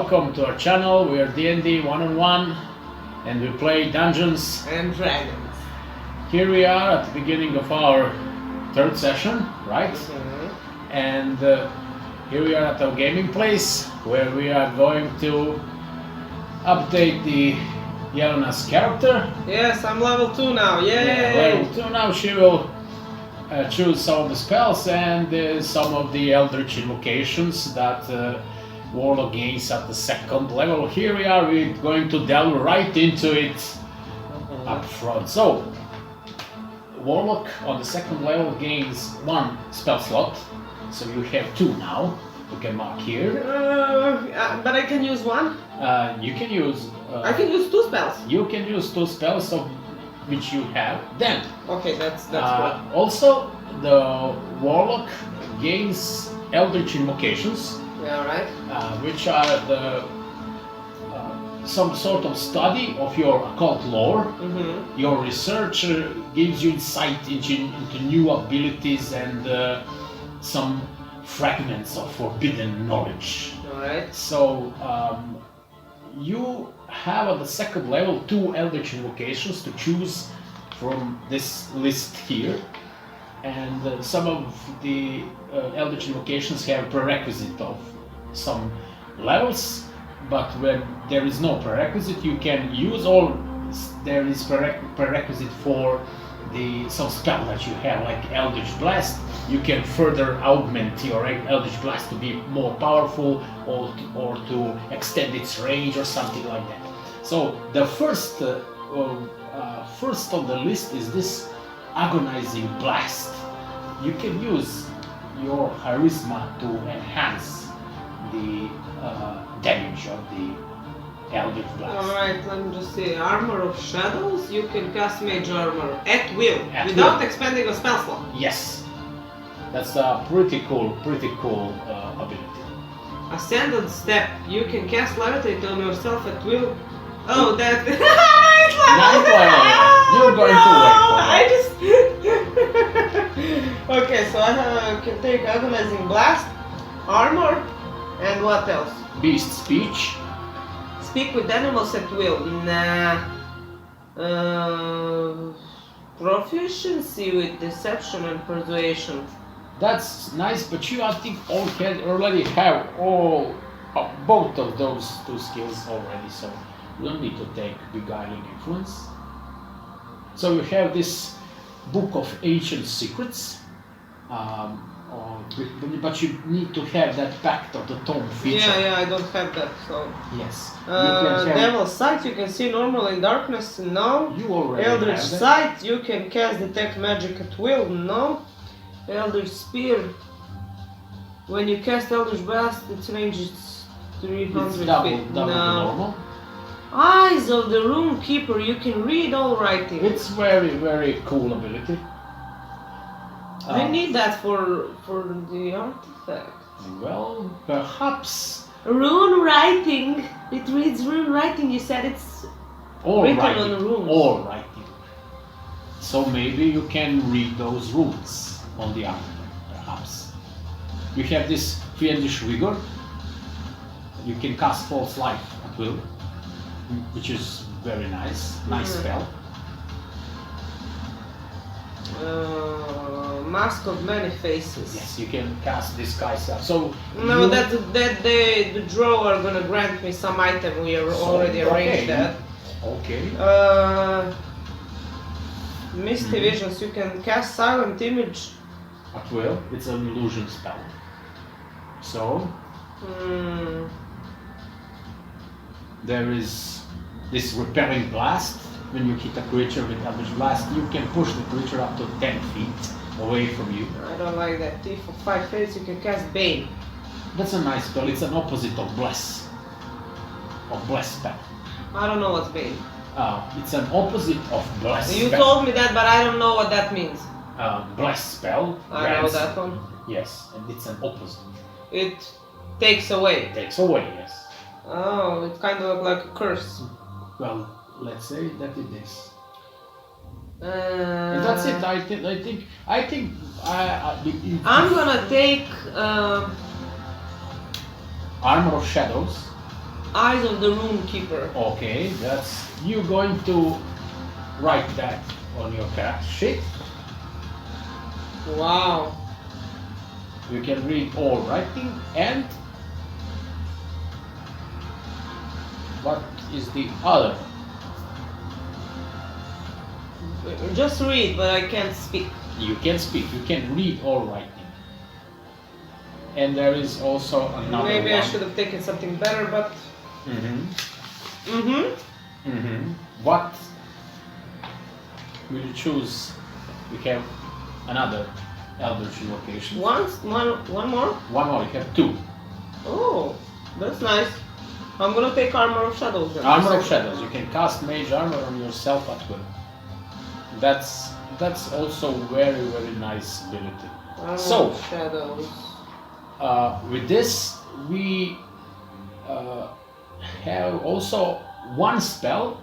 welcome to our channel. We are D&D 1-on-1 and we play Dungeons and Dragons. Here we are at the beginning of our third session, right? And here we are at our gaming place where we are going to update the Yelena's character. Yes, I'm level 2 now, yay! Yeah, level 2 now. She will choose some of the spells and some of the Eldritch invocations that Warlock gains at the second level. Here we are, we're going to delve right into it up front. So, Warlock on the second level gains 1 spell slot, so you have 2 now. You can mark here. But I can use 1? You can use... I can use 2 spells. You can use 2 spells of which you have then. Okay, that's good. Also, the Warlock gains Eldritch invocations. Yeah, right. Which are the some sort of study of your occult lore. Your research gives you insight into new abilities and some fragments of forbidden knowledge. Alright. So you have at the second level 2 Eldritch invocations to choose from this list here, and some of the Eldritch invocations have prerequisite of some levels, but when there is no prerequisite you can use all. There is prerequisite for some spell that you have, like Eldritch Blast. You can further augment your Eldritch Blast to be more powerful or to extend its range or something like that. So the first on the list is this Agonizing Blast. You can use your charisma to enhance the damage of the Eldritch Blast. Alright, let me just see. Armor of Shadows, you can cast Mage Armor at will, without expending a spell slot. Yes. That's a pretty cool ability. Ascendant Step, you can cast Levitate on yourself at will. Oh, that... You're going to wait for that. Okay, so I can take Agonizing Blast, Armor, and what else? Beast Speech. Speak with animals at will. Nah. Proficiency with Deception and Persuasion. That's nice, but you, I think, already have both of those 2 skills already, so you don't need to take Beguiling Influence. So you have this Book of Ancient Secrets, but you need to have that Pact of the Tome feature. Yeah, I don't have that, so... Yes. Devil's Sight, you can see normal in darkness, no. You already Eldritch have that. Sight, you can cast Detect Magic at will, no. Eldritch Spear, when you cast Eldritch Blast, its range is 300 It's double feet. the normal. Eyes of the Rune Keeper, you can read all writing. It's very cool ability. I need that for the artifact. Well, perhaps... Rune writing! It reads rune writing, you said it's all written writing, on runes. all writing. So maybe you can read those runes on the artifact, perhaps. You have this Fiendish Vigor. You can cast False Life at will, which is very nice spell. Mask of Many Faces. Yes, you can cast Disguise. So no, that the Drow are gonna grant me some item. We are already arranged that. Okay. Misty Visions. You can cast Silent Image at will. It's an illusion spell. So there is this Repelling Blast. When you hit a creature with Eldritch Blast, you can push the creature up to 10 feet away from you. I don't like that. Thief of 5 fates, you can cast Bane. That's a nice spell. It's an opposite of Bless. Of Bless spell. I don't know what's Bane. It's an opposite of Bless You spell. told me that, but I don't know what that means. Bless spell. I know that one. Yes, and it's an opposite. It takes away. It takes away, yes. Oh, it kind of looks like a curse. Well, let's say that it is. And that's it. I think I'm gonna take Armor of Shadows. Eyes of the Rune Keeper. Okay, that's you going to write that on your character sheet. Wow. You can read all writing. And what is the other? Just read, but I can't speak. You can speak, you can read all writing. And there is also another Maybe one. I should have taken something better, but... What will you choose? We have another Eldritch invocation. One more? One more, you have two. Oh, that's nice. I'm gonna take Armor of Shadows then. Armor of Shadows, you can cast Mage Armor on yourself at will. That's also very nice ability. Armor of Shadows. With this we have also one spell,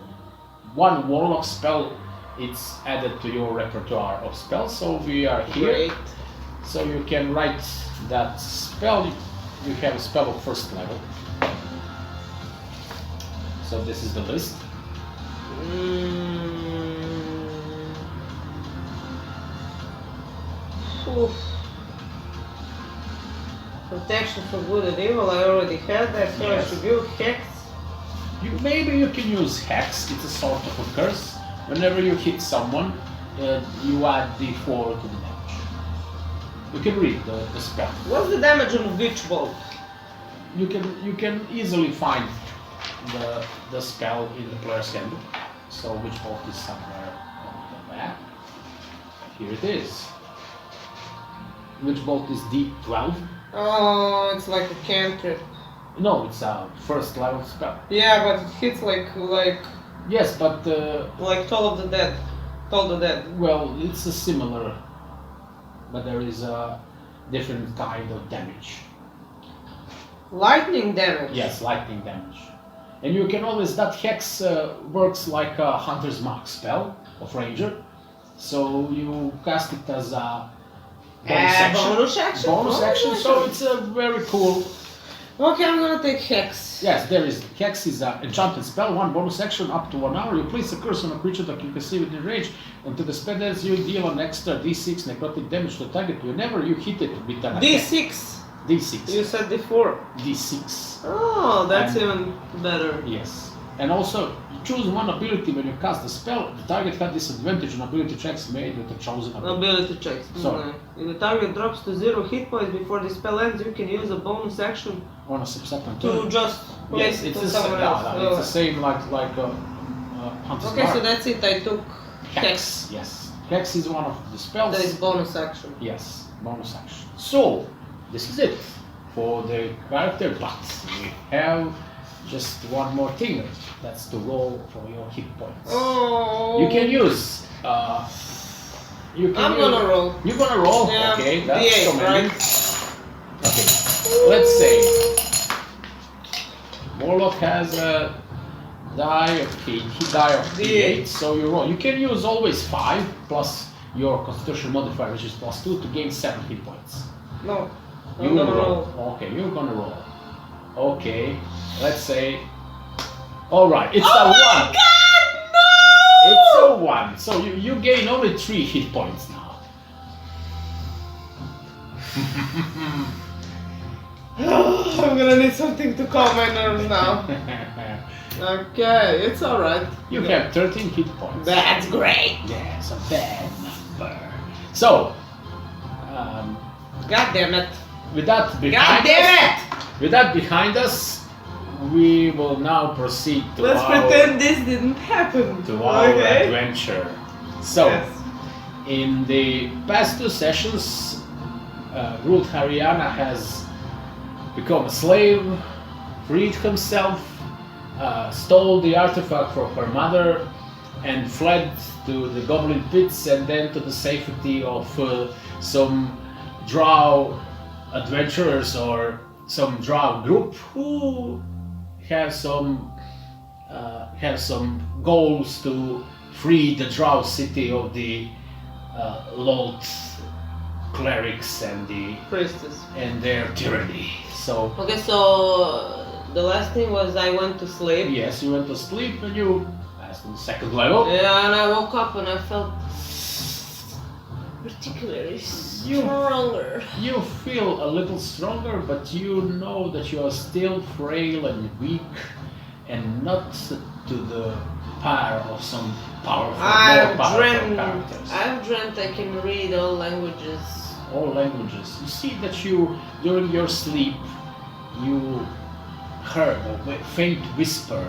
one Warlock spell. It's added to your repertoire of spells, so we are here. Great. So you can write that spell. You have a spell of first level. So this is the list. Oof. Protection for good and evil, I already had that. Yes. Rebuke, Hex. Maybe you can use Hex. It's a sort of a curse. Whenever you hit someone, you add d4 to the damage. You can read the spell. What's the damage on Witch Bolt? You can easily find the spell in the player's handbook. So Witch Bolt is somewhere on the map. Here it is. Witch Bolt is d12. Oh, it's like a cantrip. No, it's a first level spell. Yeah, but it hits like Yes, but Toll of the Dead. Toll the Dead. well, it's a similar, but there is a different kind of damage. Lightning damage. Yes, lightning damage. And you can always, that Hex works like a Hunter's Mark spell of Ranger. So you cast it as a bonus action. Bonus action? Bonus action, so it's a very cool. Okay, I'm gonna take Hex. Yes, there is. Hex is an enchanted spell, one bonus action up to 1 hour. You place a curse on a creature that you can see within range. Until the spell ends, you deal an extra d6 necrotic damage to the target. Whenever you hit it with an attack. D6. D6. You said D4. D6. Oh, that's And- even better. Yes. And also, you choose one ability when you cast the spell. The target had disadvantage on ability checks made with the chosen ability. Ability checks. Sorry. Okay. If the target drops to 0 hit points before the spell ends, you can use a bonus action On a subsequent to turn. just place Yes, it it's to the same. someone else. It's the same like Hunter's Okay, Mark. so that's it. I took Hex. Hex. Yes. Hex is one of the spells. That is bonus action. Yes, bonus action. So, this is it for the character, but we have just one more thing. That's to roll for your hit points. Oh. You can use. I'm gonna roll. You're gonna roll. Yeah. Okay, that's D8, commanding. right? Okay, let's say Warlock has a die of D8, so you roll. You can use always 5 plus your Constitution modifier, which is +2, to gain 7 hit points. No. You I'm will gonna roll. Okay, you're gonna roll. Okay, let's say. All right, it's a 1. God, no! It's a 1. So you gain only 3 hit points now. I'm gonna need something to calm my nerves now. Okay, it's alright. You have 13 hit points. That's great. Yeah, it's a bad number. So, God damn it. with that God behind damn us, with that behind us, we will now proceed to Let's our pretend this didn't happen. Okay. adventure. So, Yes. in the past 2 sessions, Ghrulldhariana has become a slave, freed himself, stole the artifact from her mother, and fled to the goblin pits and then to the safety of some Drow adventurers or some Drow group who have some goals to free the Drow city of the Lolth clerics and Priestess. their tyranny. So Okay, so the last thing was I went to sleep. Yes, you went to sleep and you passed on the second level. Yeah, and I woke up and I felt particularly stronger. You feel a little stronger, but you know that you are still frail and weak and not to the power of some more powerful characters. I've dreamt I can read all languages. All languages. You see that you, during your sleep, you heard a faint whisper,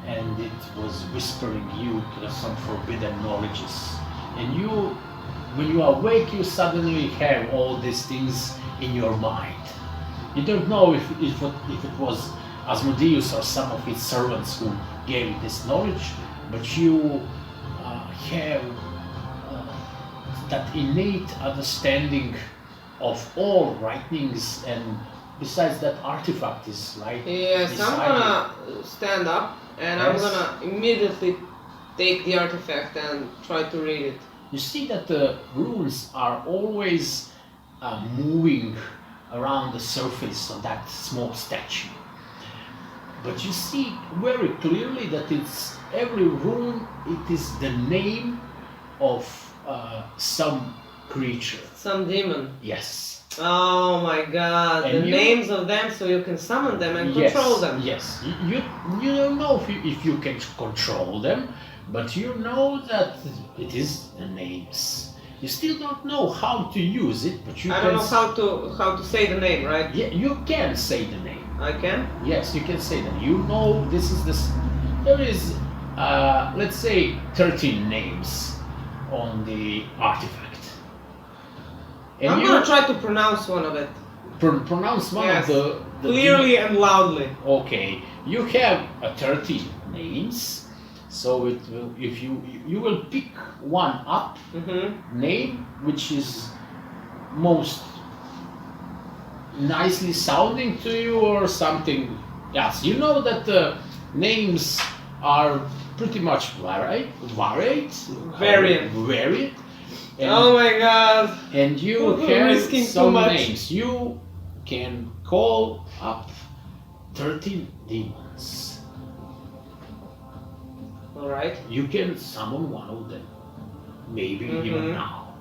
and it was whispering you to some forbidden knowledges. And you, when you awake, you suddenly have all these things in your mind. You don't know if it was Asmodeus or some of his servants who gave you this knowledge, but you have that innate understanding of all writings, and besides that artifact is right. Yes, I'm gonna stand up and I'm Yes. gonna immediately take the artifact and try to read it. You see that the runes are always moving around the surface of that small statue. But you see very clearly that it's every rune, it is the name of some creature. Some demon. Yes. Oh my god, And the you- names of them so you can summon them and Yes, control them. Yes. You don't know if you can control them, but you know that it is the names. You still don't know how to use it, but you I can. don't know how to say the name, right? Yeah, you can say the name. I can? Yes, you can say that. You know, this is this. There is, let's say, 13 names on the artifact. And I'm you gonna try to pronounce one of it. pronounce one Yes. of the Clearly and loudly. Okay, you have 13 names, so it will, if you will pick one up Mm-hmm. name which is most nicely sounding to you or something. Yes, you know that the names are pretty much varied, and, Oh my god. and you We're risking have too some much. names. You can call up 13 demons. Alright. You can summon one of them, maybe even now.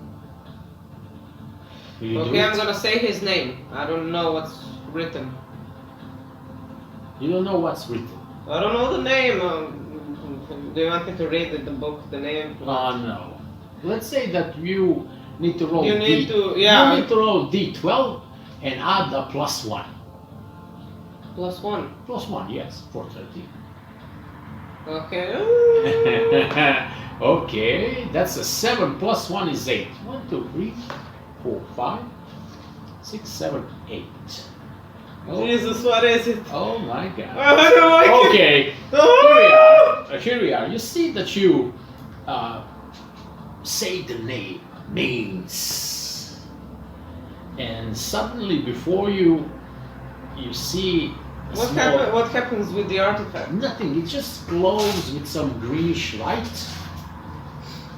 Will you do Okay, it? I'm gonna say his name. I don't know what's written. You don't know what's written. I don't know the name. Do you want me to read the book, the name? No. Let's say that you need to roll You need to, yeah. You need to roll D12 and add a +1. +1. +1, yes, for 13. Okay. Okay, that's a 7 + 1 is 8. 1, 2, 3, 4, 5, 6, 7, 8. Oh, Jesus, what is it? oh my god. I don't like it. Okay, Oh! here we are. You see that you say the names, and suddenly before you see a small- What happens with the artifact? Nothing. It just glows with some greenish light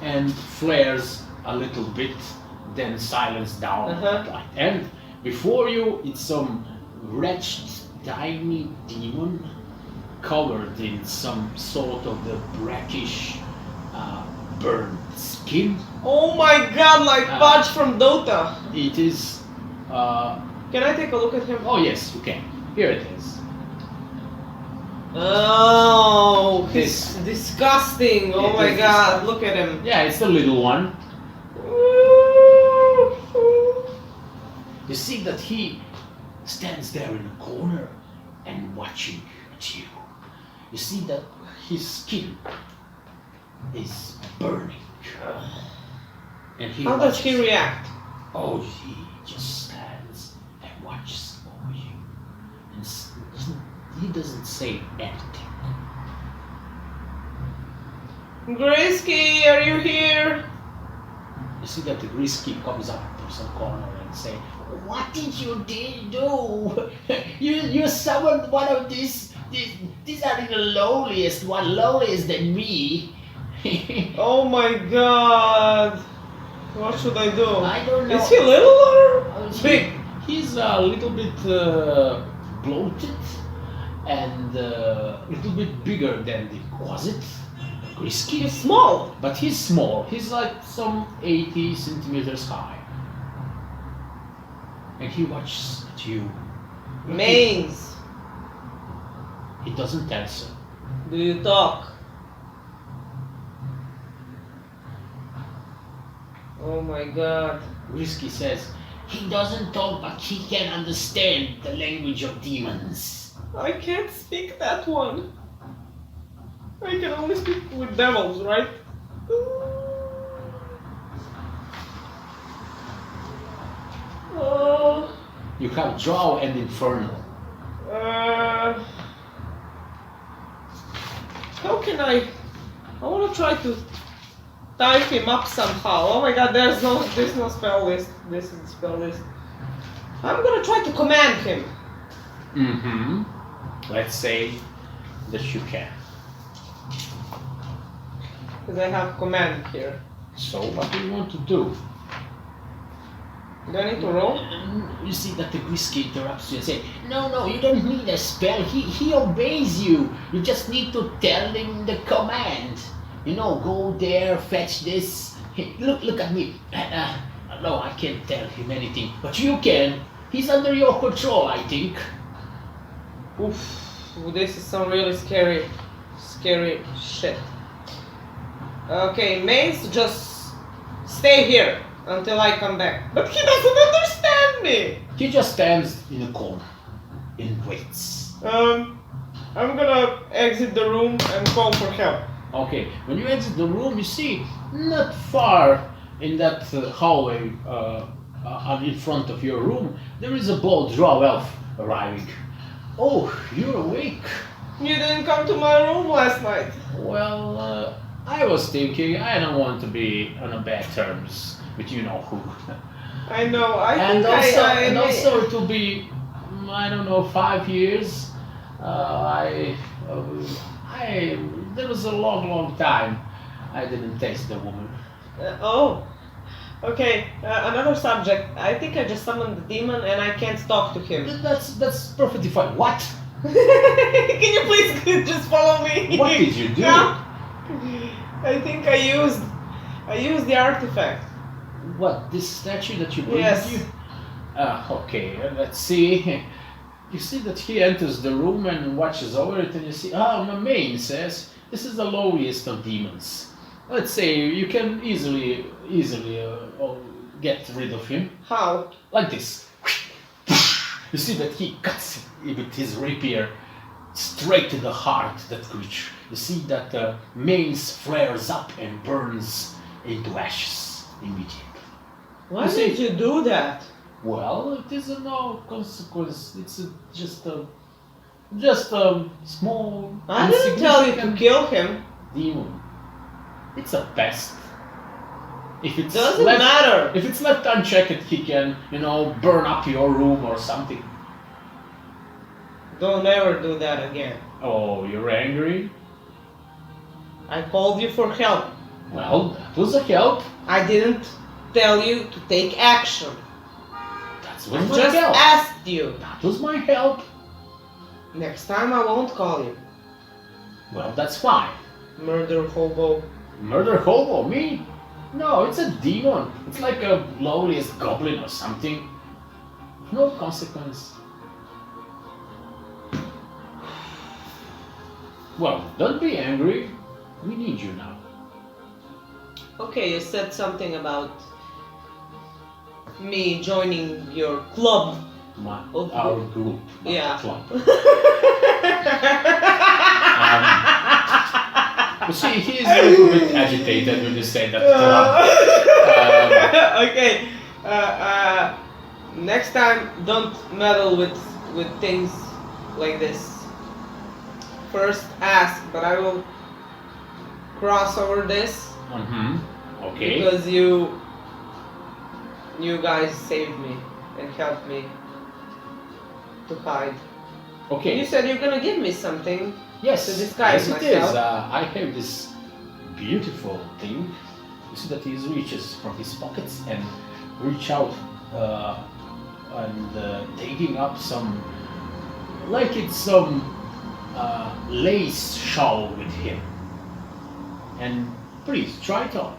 and flares a little bit, then silences down that light. And before you, it's some wretched, tiny demon covered in some sort of the brackish, burned skin. Oh my god, like Fudge from Dota! It is. Can I take a look at him? Oh yes, you can. Here it is. Oh, he's disgusting! Oh It my is god, look at him! Yeah, it's the little one. You see that he stands there in a corner and watching at you. You see that his skin is burning. And he How does he watches. react? Oh, he just stands and watches over you. And he doesn't say anything. Graysky, are you here? You see that the Grisky comes up from some corner and say, "What did you do? you summoned one of these. These are the lowliest one, lowliest than me." Oh my god! What should I do? I don't know. Is he little or big? He's a little bit bloated, and a little bit bigger than the was it Grisky? He's small. But he's small. He's like some 80 centimeters high, and he watches at you. Mains, He doesn't answer. do you talk? Oh my god. Grisky says he doesn't talk, but he can understand the language of demons. I can't speak that one. I can only speak with devils, right? Oh. You have Drow and Infernal. How can I want to try to tie him up somehow. Oh my god, there's no spell list. This is the spell list. I'm gonna try to command him. Mm-hmm. Let's say that you can. Because I have command here. So what do you want to do? Do I need to roll? You see that the Grisky interrupts you and say, no, you don't need a spell. He obeys you. You just need to tell him the command. You know, go there, fetch this. Hey, look at me. No, I can't tell him anything, but you can. He's under your control, I think. Oof, this is some really scary shit. Okay, Mace, just stay here until I come back. But he doesn't understand me! He just stands in a corner and waits. I'm gonna exit the room and call for help. Okay, when you exit the room, you see not far in that hallway in front of your room, there is a bold Drow elf arriving. Oh, you're awake. You didn't come to my room last night. Well, I was thinking I don't want to be on bad terms with you know who. I know. And also it will be, I don't know, 5 years. There was a long time I didn't taste the woman. Okay, another subject. I think I just summoned the demon and I can't talk to him. That's perfectly fine. What? Can you please just follow me? What did you do? I think I used the artifact. What, this statue that you bring Yes. with you? Okay, let's see. You see that he enters the room and watches over it, and you see, my main says, this is the lowliest of demons. Let's say you can easily get rid of him. How? Like this. You see that he cuts with his rapier straight to the heart that creature. You see that the mace flares up and burns into ashes immediately. Why You see- did you do that? Well, it is no consequence. It's just a small. I didn't tell you to insignificant kill him. demon. It's a pest. If it's Doesn't left, matter. If it's left unchecked, he can, burn up your room or something. Don't ever do that again. Oh, you're angry? I called you for help. Well, that was a help. I didn't tell you to take action. That I was my just help. asked you. That was my help. Next time I won't call you. Well, that's fine. Murder hobo. Murder hobo, me? No, it's a demon. It's like a lowliest goblin or something. No consequence. Well, don't be angry. We need you now. Okay, you said something about me joining your club. Our group, not Yeah. club. You see, he is a little bit agitated when you say that club. Okay. Next time, don't meddle with things like this. First, ask, but I will cross over this Okay. because you guys saved me and helped me to hide. Okay. You said you're gonna give me something. Yes, to disguise yes it is. myself. I have this beautiful thing. You see that he reaches from his pockets and reach out and taking up some, like it's some lace shawl with him. And please try it on.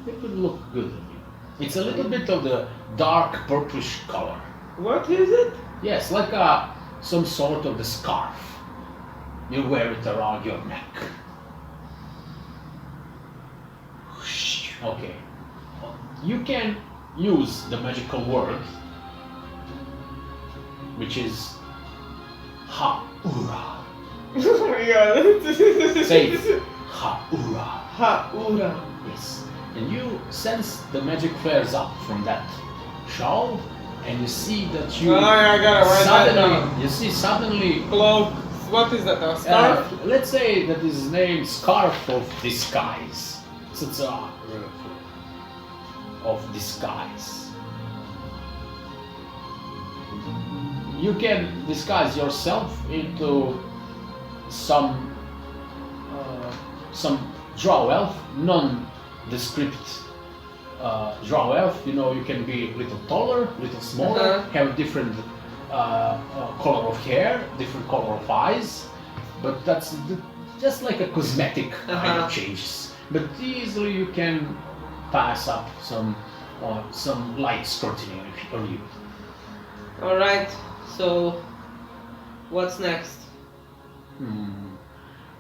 It would look good on you. It's a little bit of the dark purplish color. What is it? Yes, like some sort of the scarf. You wear it around your neck. Okay. You can use the magical word, which is Ha'ura. Oh my god. Say it. Ha'ura. Ha'ura. Yes. And you sense the magic flares up from that shawl, and you see that you Oh, I gotta write that suddenly, down. you see suddenly, Cloak. What is that? A scarf? let's say that is named Scarf of Disguise. It's of disguise. You can disguise yourself into some Drow elf, nondescript Drow elf. You know, you can be a little taller, a little smaller, have different color of hair, different color of eyes, but that's just like a cosmetic kind of changes. But easily you can pass up some light scrutiny on you. Alright, so what's next?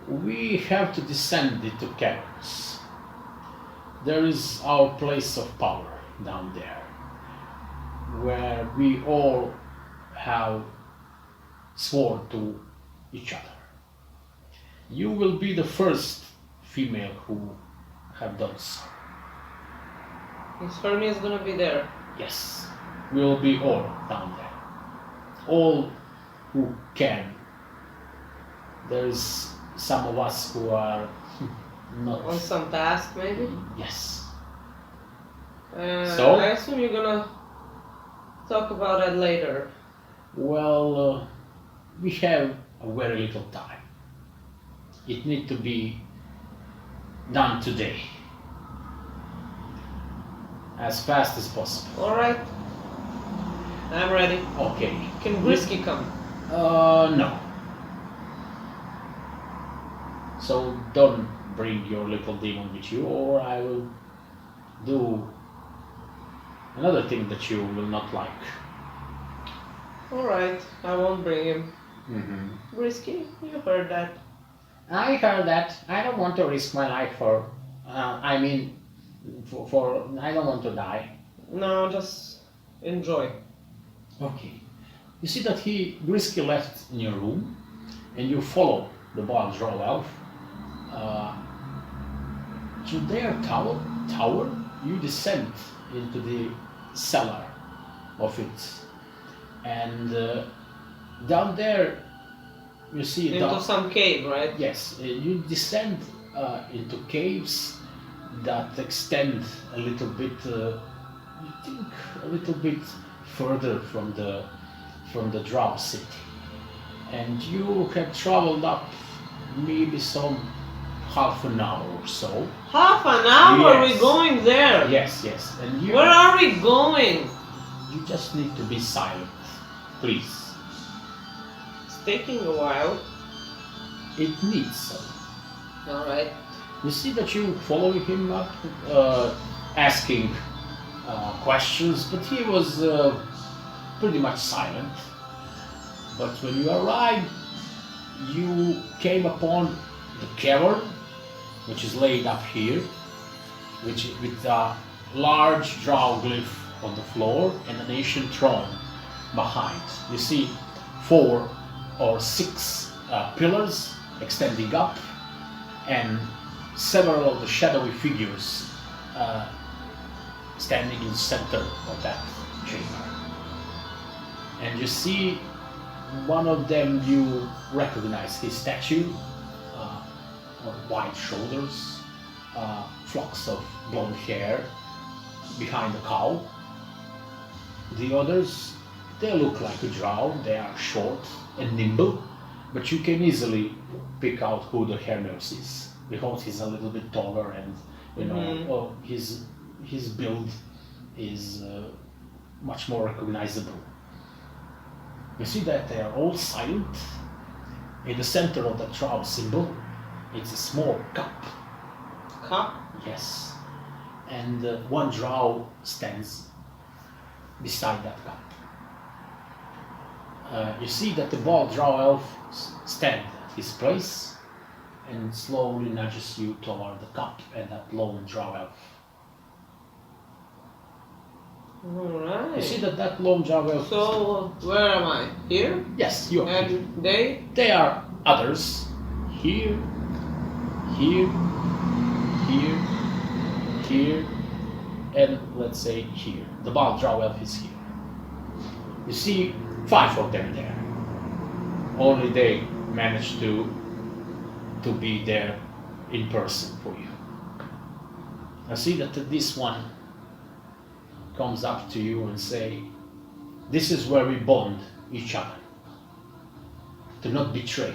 We have to descend into caverns. There is our place of power down there, where we all have sworn to each other. You will be the first female who have done so. Miss Hermia is gonna be there. Yes, we will be all down there. All who can. There's some of us who are not. On some task, maybe? Yes. So? I assume you're gonna talk about that later. Well, we have a very little time. It needs to be done today. As fast as possible. Alright. I'm ready. Okay. Can Grisky come? No. So don't bring your little demon with you, or I will do another thing that you will not like. Alright, I won't bring him. Mm-hmm. Grisky, you heard that. I heard that. I don't want to risk my life for I don't want to die. No, just enjoy. Okay. You see that Grisky left in your room, and you follow the bald Drow elf to their tower. You descend into the cellar of it, and down there you see into some cave, right? Yes, you descend into caves that extend a little bit. You think a little bit further from the Drow city, and you have traveled up maybe some half an hour or so. Half an hour? Yes. We're going there? Yes. And where are we going? You just need to be silent, please. It's taking a while. It needs so. Alright. You see that you follow him up, asking questions, but he was pretty much silent. But when you arrived, you came upon the cavern, which is laid up here, with a large drow glyph on the floor and an ancient throne behind. You see 4 or 6 pillars extending up, and several of the shadowy figures standing in the center of that chamber. And you see one of them, you recognize his statue, wide shoulders, flocks of blonde hair behind the cowl. The others, they look like a drow. They are short and nimble, but you can easily pick out who the Hermes is, because he's a little bit taller, and you know, his build is much more recognizable. You see that they are all silent, In the center of the Drow symbol, it's a small cup. Cup? Yes. And one Drow stands beside that cup. You see that the bald Drow elf stands at his place and slowly nudges you toward the cup and that lone Drow elf. Alright. You see that lone Drow elf. So, where am I? Here? Yes, you are. And here. they? They are others. Here, here, here, here, and let's say here. The bald Drow elf is here. You see 5 of them there. Only they managed to be there in person for you. I see that this one comes up to you and say, this is where we bond each other. To not betray.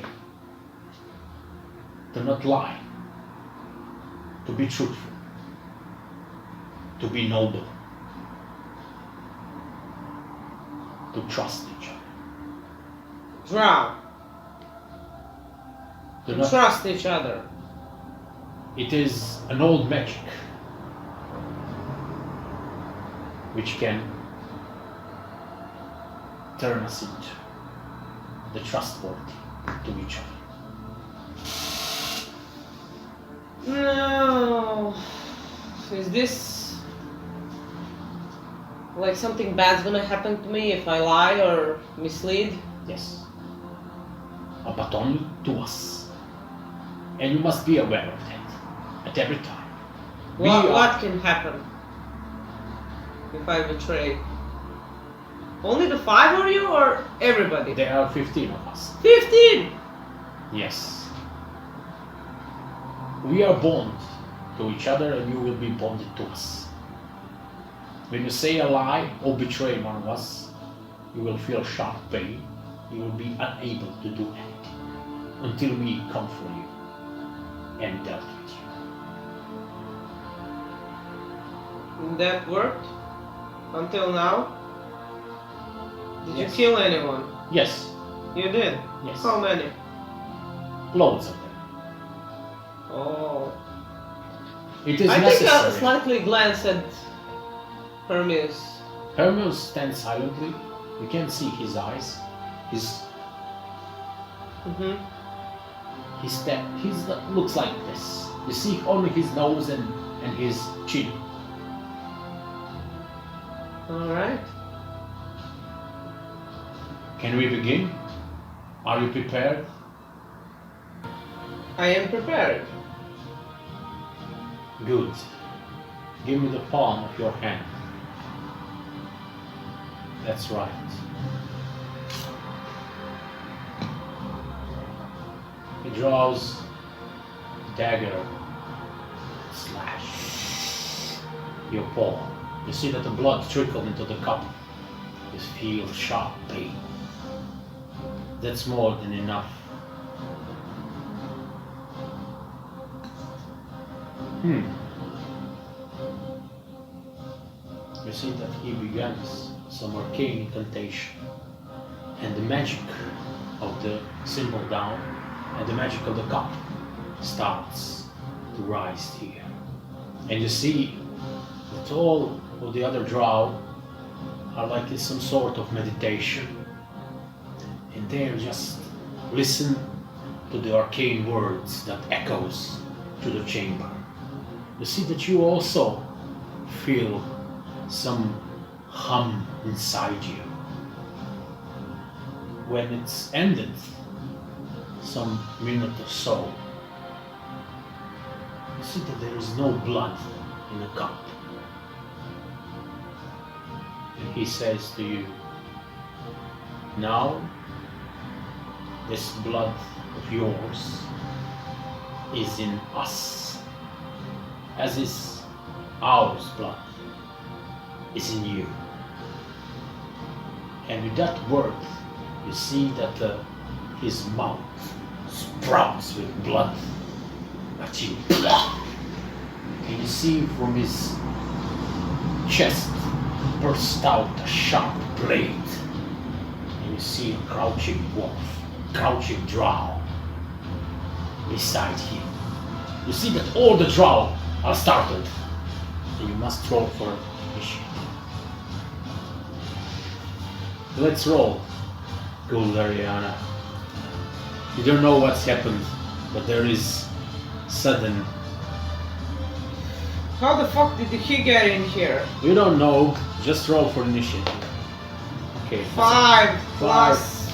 To not lie. To be truthful. To be noble. To trust each other. Drow. To not, Trust each other. it is an old magic which can turn us into the trustworthy to each other. No. Is this like something bad's gonna happen to me if I lie or mislead? Yes. But only to us. And you must be aware of that at every time. What can happen if I betray? Only the 5 of you or everybody? There are 15 of us. 15! Yes. We are bonded to each other and you will be bonded to us. When you say a lie or betray one of us, you will feel sharp pain. You will be unable to do anything until we come for you and dealt with you. That worked? Until now? Did Yes. you kill anyone? Yes. You did? Yes. How many? Loads of them. Oh. It is I necessary. think I'll slightly glance at Hermes. Hermes stands silently. You can see his eyes. His looks like this. You see only his nose and his chin. Alright. Can we begin? Are you prepared? I am prepared. Good. Give me the palm of your hand. That's right. He draws dagger, slash your palm. You see that the blood trickles into the cup. You feel sharp pain. That's more than enough. You see that he begins some arcane incantation, and the magic of the symbol down and the magic of the cup starts to rise here. And you see that all of the other Drow are like in some sort of meditation, and they just listen to the arcane words that echoes through the chamber. You see that you also feel some hum inside you. When it's ended, some minute or so, you see that there is no blood in the cup. And he says to you, now this blood of yours is in us, as is ours blood is in you. And with that word, you see that his mouth sprouts with blood at you. And you see from his chest burst out a sharp blade. And you see a crouching wolf, crouching Drow, beside him. You see that all the Drow are startled. And you must roll for initiative. Let's roll, Ghrulldhariana. You don't know what's happened, but there is sudden. How the fuck did he get in here? You don't know, just roll for initiative. Okay. 5 plus.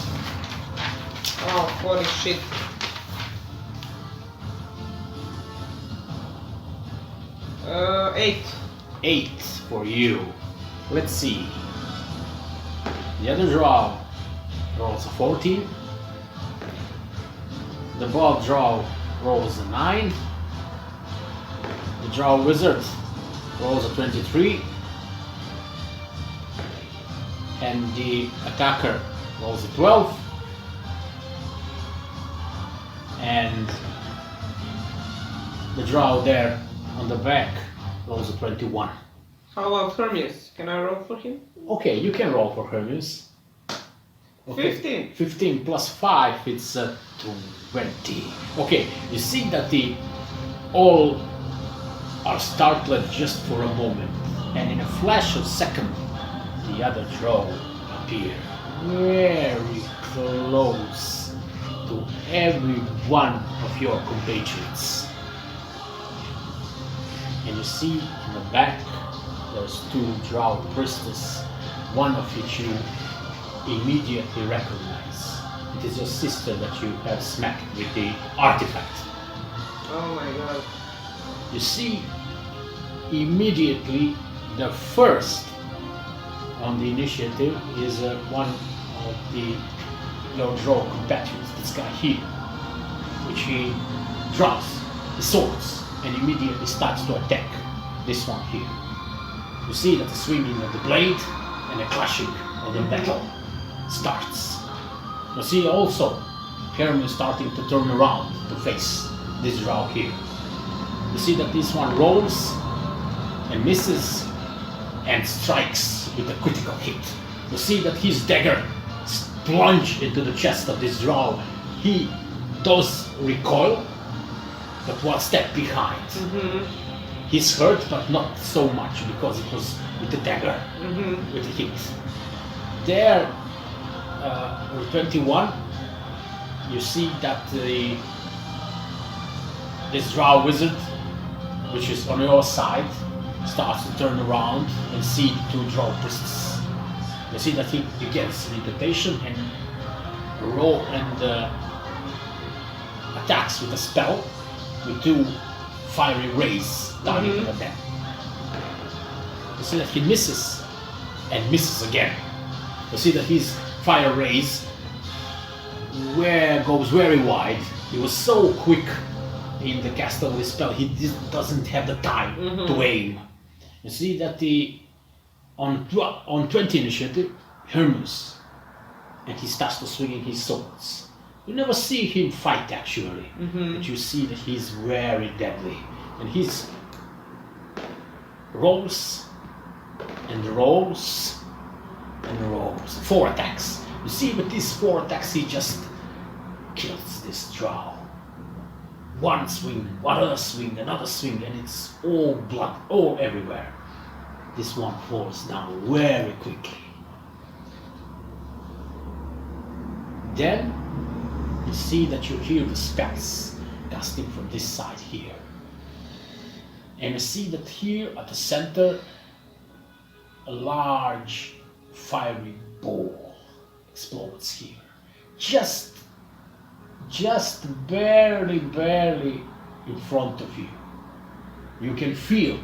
Oh, holy shit. Eight. 8 for you. Let's see. The other Drow rolls a 14. The Bald Drow rolls a 9. The Drow Wizard rolls a 23. And the attacker rolls a 12. And the Drow there on the back rolls a 21. How about Hermes? Can I roll for him? Okay, you can roll for Hermes. Okay. 15. 15 plus 5, it's 20. Okay, you see that the all are startled just for a moment, and in a flash of second, the other Drow appear very close to every one of your compatriots. And you see in the back there's 2 Drow priestesses, one of which you immediately recognize. It is your sister that you have smacked with the artifact. Oh my god. You see immediately the first on the initiative is one of your Drow compatriots, this guy here, which he drops his swords and immediately starts to attack this one here. You see that the swinging of the blade and the clashing of the metal starts. You see also Hermes starting to turn around to face this Drow here. You see that this one rolls and misses and strikes with a critical hit. You see that his dagger plunges into the chest of this Drow. He does recoil, but one step behind. He's hurt, but not so much because it was with the dagger, with the hit. There, with 21, you see that this Drow wizard, which is on your side, starts to turn around and see the 2 Drow priests. You see that he gets an incantation and attacks with a spell with 2 fiery rays targeting at them. You see that he misses and misses again. You see that his fire rays goes very wide. He was so quick in the cast of his spell, he doesn't have the time to aim. You see that on 20 initiative, Hermes, and he starts to swinging his swords. You never see him fight actually, but you see that he's very deadly, and he's rolls and rolls and rolls. 4 attacks. You see, with these 4 attacks, he just kills this Drow. One swing, another swing, another swing, and it's all blood, all everywhere. This one falls down very quickly. Then you see that you hear the spells casting from this side here. And you see that here at the center, a large fiery ball explodes here. Just barely in front of you. You can feel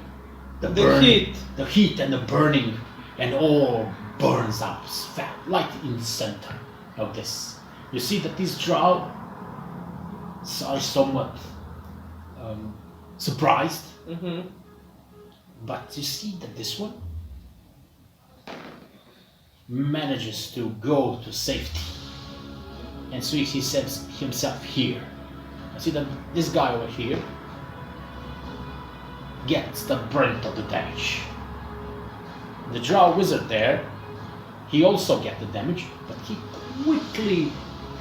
the heat and the burning, and all burns up right in the center of this. You see that these Drow are somewhat surprised, but you see that this one manages to go to safety and swings himself here. I see that this guy over here gets the brunt of the damage. The Drow wizard there, he also gets the damage, but he quickly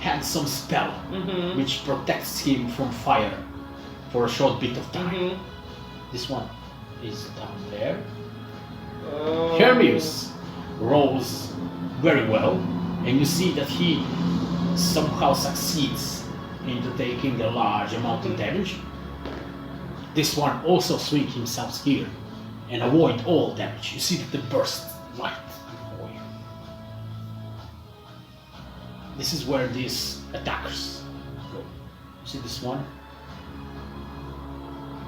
had some spell Mm-hmm. which protects him from fire for a short bit of time. Mm-hmm. This one is down there. Oh. Hermius rolls very well, and you see that he somehow succeeds into taking a large amount of damage. This one also swings himself here and avoid all damage. You see that the burst light before you. This is where these attackers go. See this one?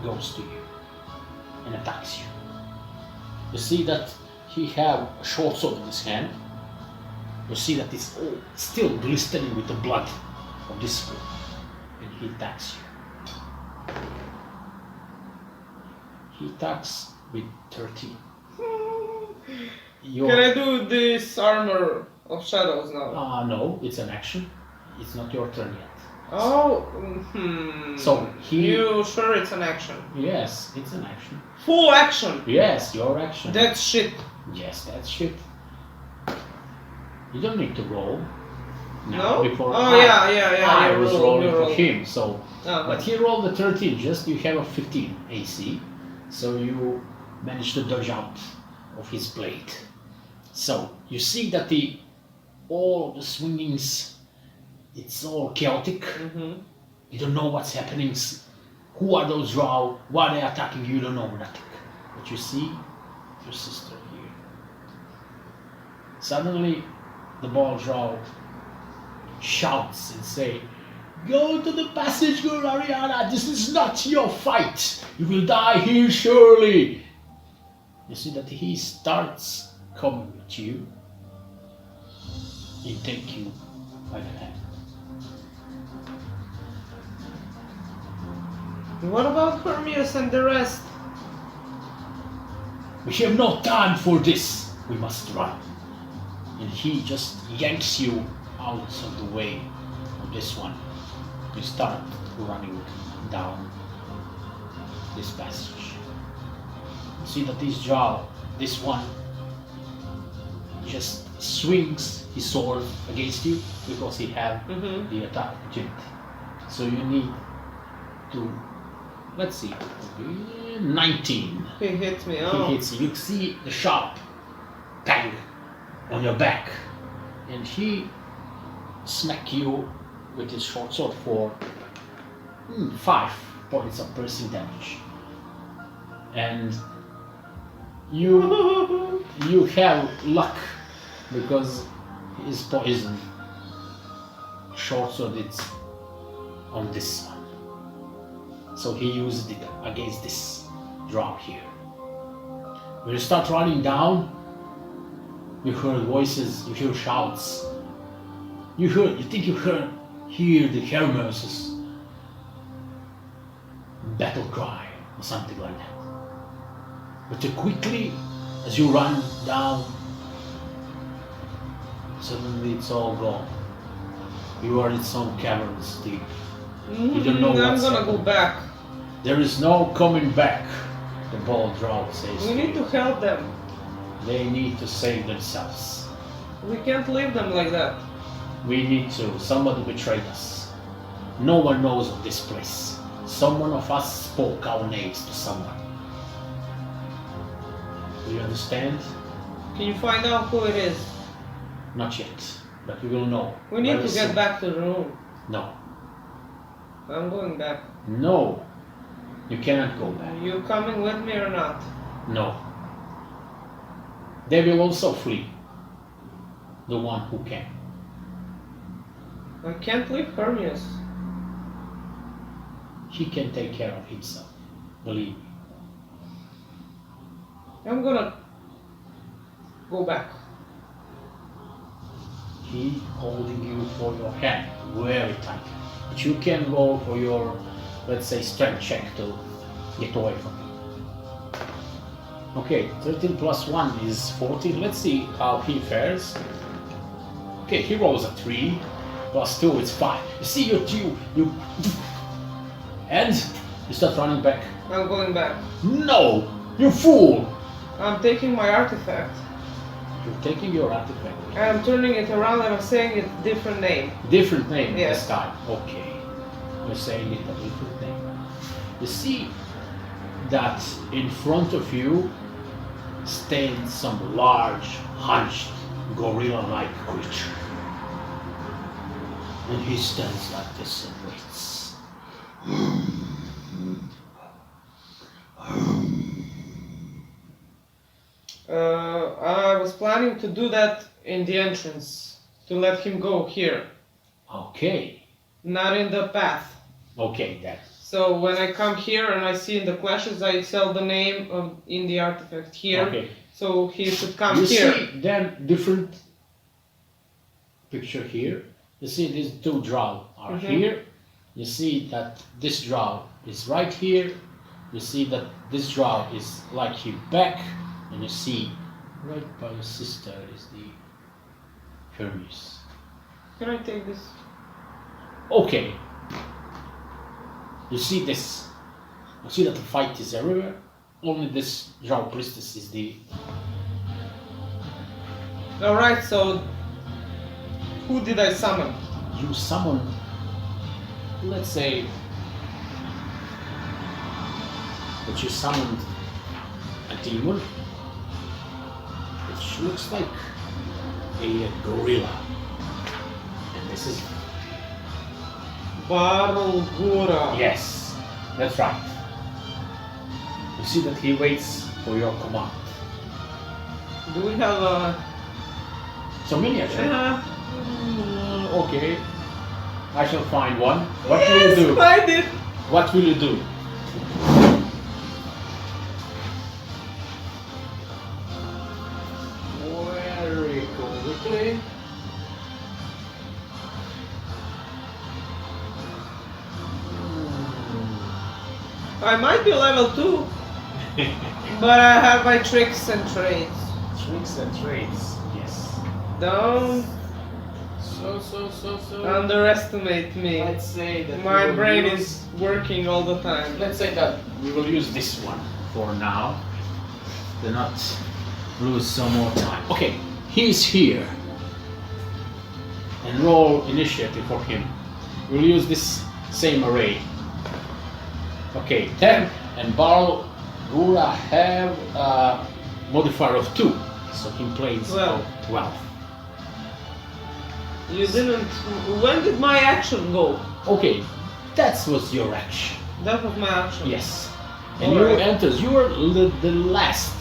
Goes to you and attacks you. You see that he have a short sword in his hand. You see that it's all still glistening with the blood of this fool, and he attacks you. He attacks with 13. Can I do this armor of shadows now? No, it's an action. It's not your turn yet. Oh, So he. You sure it's an action? Yes, it's an action. Full action. Yes, your action. That's shit. Yes, that's shit. You don't need to roll. No? Before Oh, yeah. I you was roll, rolling you for roll. him, so. Oh, But he rolled a 13, just you have a 15 AC, so you managed to dodge out of his blade. So you see that all of the swingings, it's all chaotic. Mm-hmm. You don't know what's happening. Who are those Drow? Why are they attacking you? You don't know nothing. But you see your sister here. Suddenly, the ball Drow shouts and say, "Go to the passage, Ghrulldhariana. This is not your fight. You will die here surely." You see that he starts coming at you. He take you by the hand. What about Hermias and the rest? We have no time for this. We must run. And he just yanks you out of the way of this one. You start running down this passage. You see that this one just swings his sword against you because he have the attack opportunity. So you need to, let's see, 19. He hits me. He Oh. hits you. You see the sharp bang on your back, and he smack you with his short sword for 5 points of piercing damage. And you have luck because his poison short sword it's on this one. So he used it against this Drow here. When you start running down, you hear voices, you hear shouts. You think you hear the Hermias' battle cry or something like that. But you quickly, as you run down, suddenly it's all gone. You are in some caverns deep. You don't know I'm what's gonna happening. go back. There is no coming back, the bald Drow says. We need to help them. They need to save themselves. We can't leave them like that. We need to. Somebody betrayed us. No one knows of this place. Someone of us spoke our names to someone. Do you understand? Can you find out who it is? Not yet, but we will know. We need very to soon. get back to the room. No. I'm going back. No. You cannot go back. Are you coming with me or not? No. They will also flee. The one who can. I can't leave Hermias. He can take care of himself. Believe me. I'm gonna go back. He holding you for your hand very tight. But you can go for your, let's say, strength check to get away from him. Okay, 13 plus 1 is 14. Let's see how he fares. Okay, he rolls a 3. Plus 2 is 5. You see you and you start running back. I'm going back. No! You fool! I'm taking my artifact. You're taking your artifact. I'm turning it around and I'm saying it different name. Different name Yes. this time. Okay. You're saying it a different name. You see that in front of you stands some large, hunched, gorilla-like creature. And he stands like this and waits. I was planning to do that in the entrance, to let him go here, Okay. not in the path. Okay, then. So when I come here and I see in the clashes, I sell the name of in the artifact here. Okay. So he should come You here. see then different picture here. You see these two drow are here. You see that this drow is right here. You see that this drow is like his back, and you see right by your sister is the Hermes. Can I take this? Okay. You see this. You see that the fight is everywhere. Only this drow priestess is the. Alright, so who did I summon? You summon. Let's say that you summoned a demon, which looks like a gorilla, and this is Ghrulldhariana. yes, that's right. You see that he waits for your command. Do we have a... So miniature. Yeah. Okay, I shall find one. What will you do? Find it! What will you do? Very quickly. I might be level 2, but I have my tricks and trades. Tricks and trades. Yes. Don't So. underestimate me. Let's say that My we will brain use- is working all the time. Let's say that we will use this one for now. Do not lose some more time. Okay, he's here. And roll initiative for him. We'll use this same array. Okay, 10 and Barl Gura have a modifier of 2. So he plays 12. You didn't... When did my action go? Okay, that was your action. That was my action. Yes. And Alright. you enters. You were the last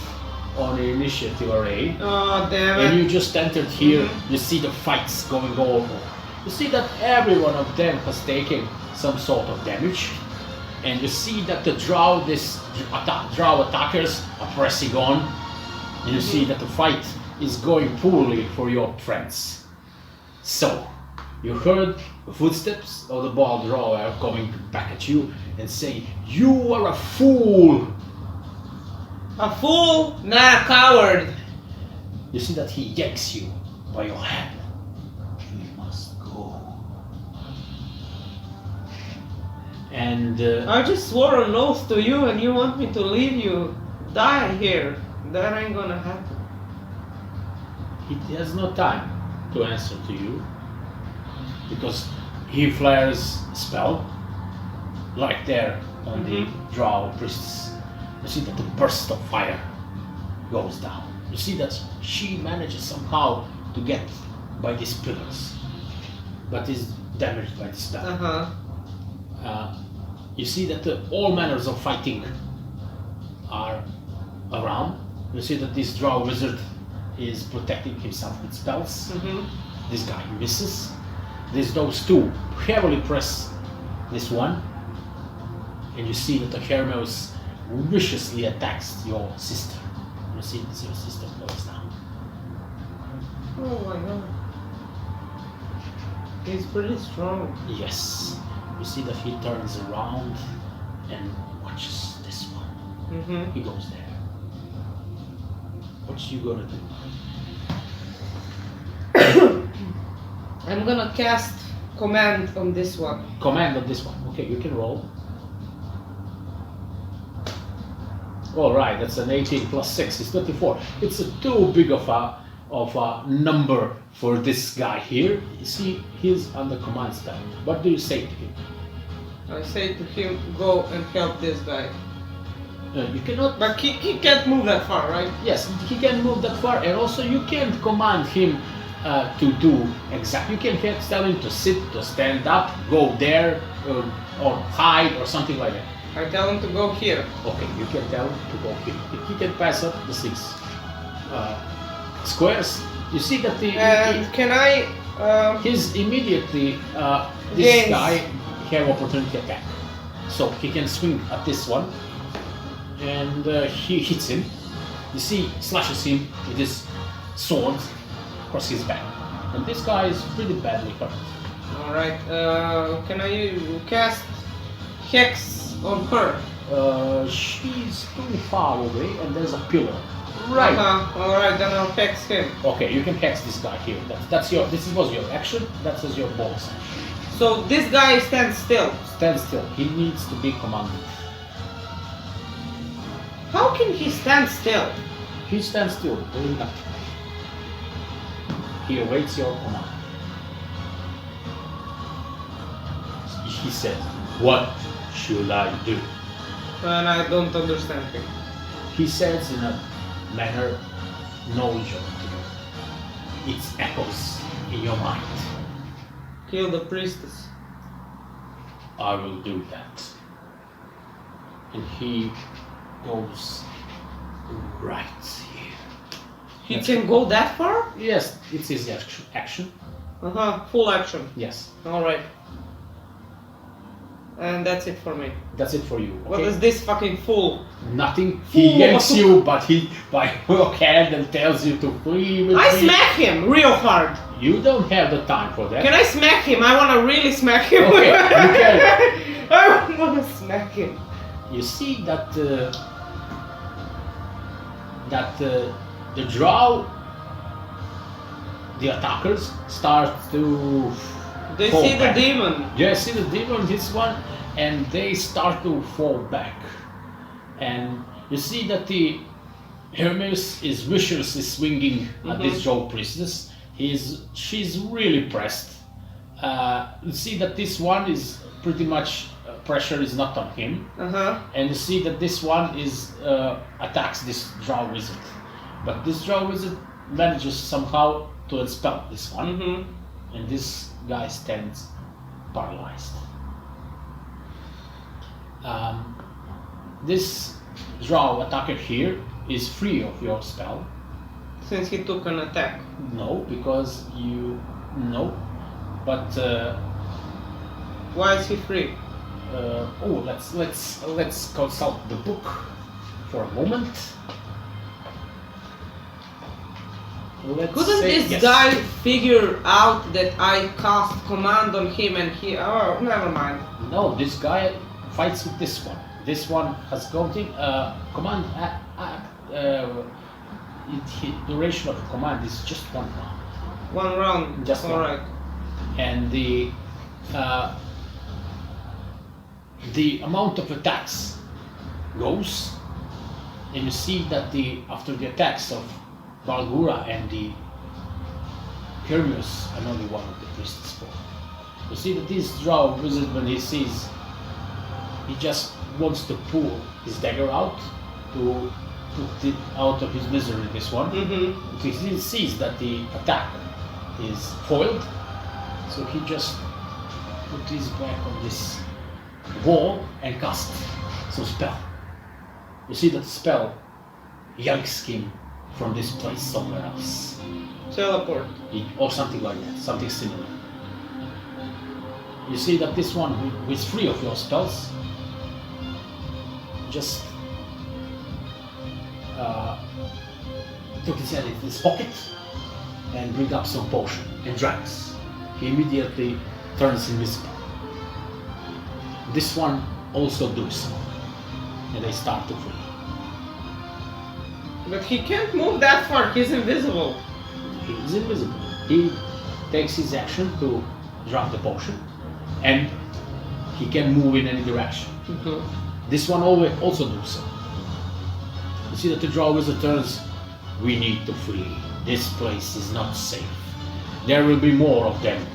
on the initiative array. Oh, damn And it. you just entered here. You see the fights going on. You see that every one of them has taken some sort of damage. And you see that the Drow, Drow attackers are pressing on. And you see that the fight is going poorly for your friends. So, you heard the footsteps of the bald Drow are coming back at you and saying, "You are a fool!" A fool? Nah, coward. You see that he yanks you by your hand. You must go. And I just swore an oath to you and you want me to leave you die here. That ain't gonna happen. he has no time to answer to you because he flares a spell like there on the Drow priestess. You see that the burst of fire goes down. You see that she manages somehow to get by these pillars, but is damaged by the spell. You see that all manners of fighting are around. You see that this Drow wizard is protecting himself with spells. This guy misses. Those two heavily press this one. And you see that the Hermes viciously attacks your sister. You see that your sister goes down. Oh my god. He's pretty strong. Yes. You see that he turns around and watches this one. He goes there. What you gonna do? I'm gonna cast command on this one. Command on this one. Okay, you can roll. Alright, that's an 18 plus 6 is 24. It's too big of a of a number for this guy here. You see, he's under command spell. What do you say to him? I say to him, go and help this guy. You cannot. But he can't move that far, right? Yes, he can move that far, and also you can't command him to do exactly. You can tell him to sit, to stand up, go there, or hide, or something like that. I tell him to go here. Okay, you can tell him to go here. He can pass up the 6 squares. You see that And can I? he's immediately this Yes. guy have opportunity attack, so he can swing at this one, and he hits him. You see, slashes him with his sword across his back, and this guy is pretty badly hurt. All right. Can I cast hex on her? She's too far away, and there's a pillar. Right. All right. Then I'll hex him. Okay, you can hex this guy here. That's your. This was your action. That was your bonus action. So this guy stands still. Stand still. He needs to be commanded. How can he stand still? He stands still, doing nothing. He awaits your command. He says, "What should I do?" And I don't understand him. He says in a manner knowledgeable to you. It echoes in your mind. Kill the priestess. I will do that. And he goes right here. He That's can go that far? Yes, it's his action. Full action. Yes, All right. And that's it for me. that's it for you. What Okay? is this fucking fool? Nothing. He yanks you, but he by your hand and tells you to flee. I smack him real hard. You don't have the time for that. Can I smack him? I want to really smack him. Okay, you can. I want to smack him. You see that the Drow, the attackers, start to They fall see the back. demon. Yeah, see the demon, this one, and they start to fall back. And you see that the Hermes is viciously swinging at this Drow priestess. She's really pressed. You see that this one is pretty much pressure is not on him. And you see that this one is attacks this Drow wizard. But this Drow wizard manages somehow to expel this one. And this guy stands paralyzed. This Drow attacker here is free of your spell. Since he took an attack. No, because you no. But Why is he free? let's consult the book for a moment. Couldn't this guy figure out that I cast command on him and he... Oh, never mind. No, this guy fights with this one. This one has got command. Duration of command is just 1 round. 1 round. Just one. Alright. And the amount of attacks goes, and you see that after the attacks of Balgura and the Hermes, and only one of the priests fall. You see that this Drow wizard, when he sees, he just wants to pull his dagger out to put it out of his misery, this one. He sees that the attack is foiled, so he just put his back on this wall and cast some spell. You see that the spell yanks him from this place somewhere else. Teleport. Or something like that, something similar. You see that this one who is free of your spells just took his hand in his pocket and bring up some potion and drinks. He immediately turns invisible. This one also do so, and they start to flee. But he can't move that far, he's invisible. He is invisible. He takes his action to drop the potion, and he can move in any direction. This one also do so. You see that the Drow wizard turns We need to flee. This place is not safe. There will be more of them.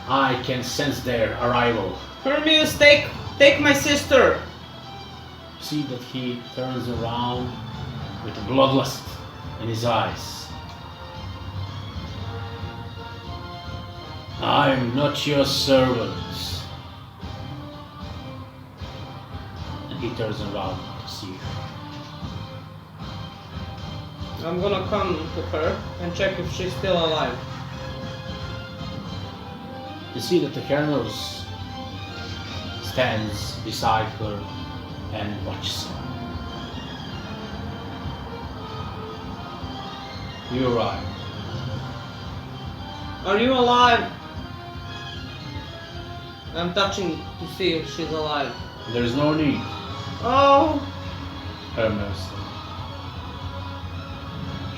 I can sense their arrival. Hermius, take my sister. See that he turns around with bloodlust in his eyes. I'm not your servant. And he turns around to see you. I'm gonna come to her and check if she's still alive. You see that the Hernos stands beside her and watches her. You arrive. Are you alive? I'm touching to see if she's alive. There's no need, Oh, Hermes said.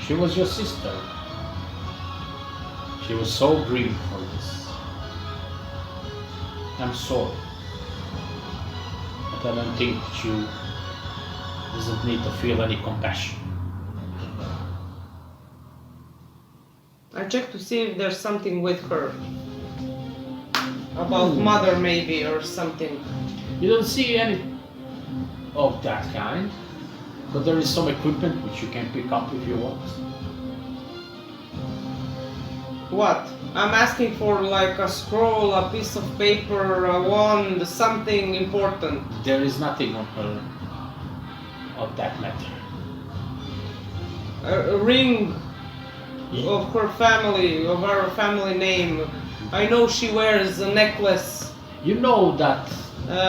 She was your sister. She was so grieved for this. I'm sorry. But I don't think that you doesn't need to feel any compassion. I checked to see if there's something with her. About mother maybe or something. You don't see any of that kind, but there is some equipment which you can pick up if you want. What? I'm asking for like a scroll, a piece of paper, a wand, something important. There is nothing on her of that matter. A ring of her family, of our family name. I know she wears a necklace. You know that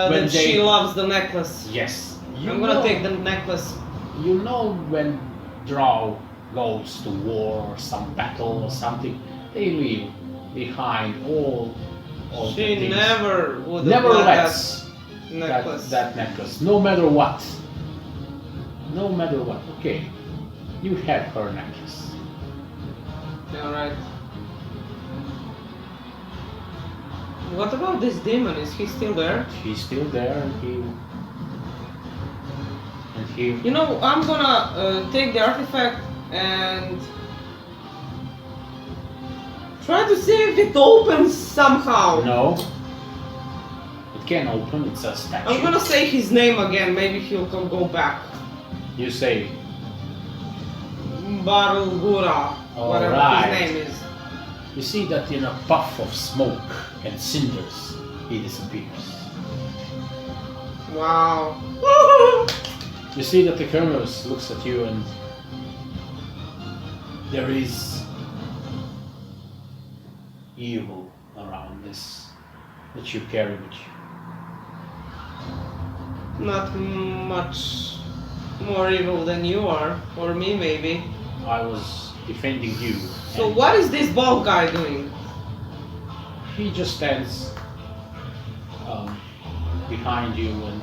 when she loves the necklace. Yes. I'm gonna take the necklace. You know when Drow goes to war or some battle or something, they leave behind all the She things. never would Never have lets that necklace. that necklace, no matter what. No matter what. Okay, you have her necklace. Alright. What about this demon? Is he still there? He's still there, and he. You know, I'm gonna take the artifact and try to see if it opens somehow. No. It can open. It's a statue. I'm gonna say his name again. Maybe he'll go back. You say. Barulgura, whatever Alright. his name is. You see that in a puff of smoke and cinders, he disappears. Wow. You see that the Hermes looks at you, and there is evil around this that you carry with you. Not much more evil than you are, or me maybe. I was defending you. So and what is this bald guy doing? He just stands behind you and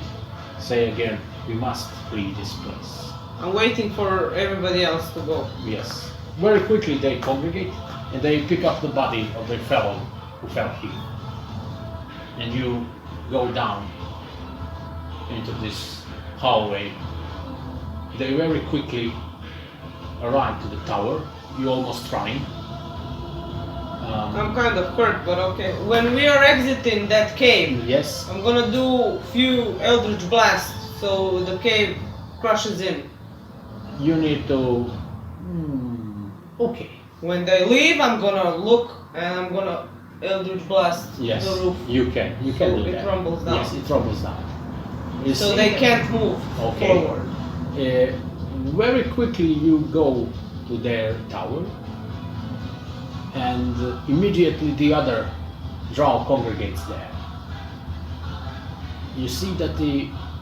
say again, we must flee this place. I'm waiting for everybody else to go. Yes. Very quickly they congregate and they pick up the body of their fellow who fell here. And you go down into this hallway. They very quickly arrive to the tower. You almost running. I'm kind of hurt, but okay. When we are exiting that cave, Yes. I'm gonna do few Eldritch blasts so the cave crushes in. You need to. Okay. When they leave, I'm gonna look and I'm gonna Eldritch blast Yes. the roof. You can. You can So do it that. rumbles down. Yes, it rumbles down. You So see they that- can't move Okay. forward. Very quickly you go to their tower, and immediately the other Drow congregates there. You see that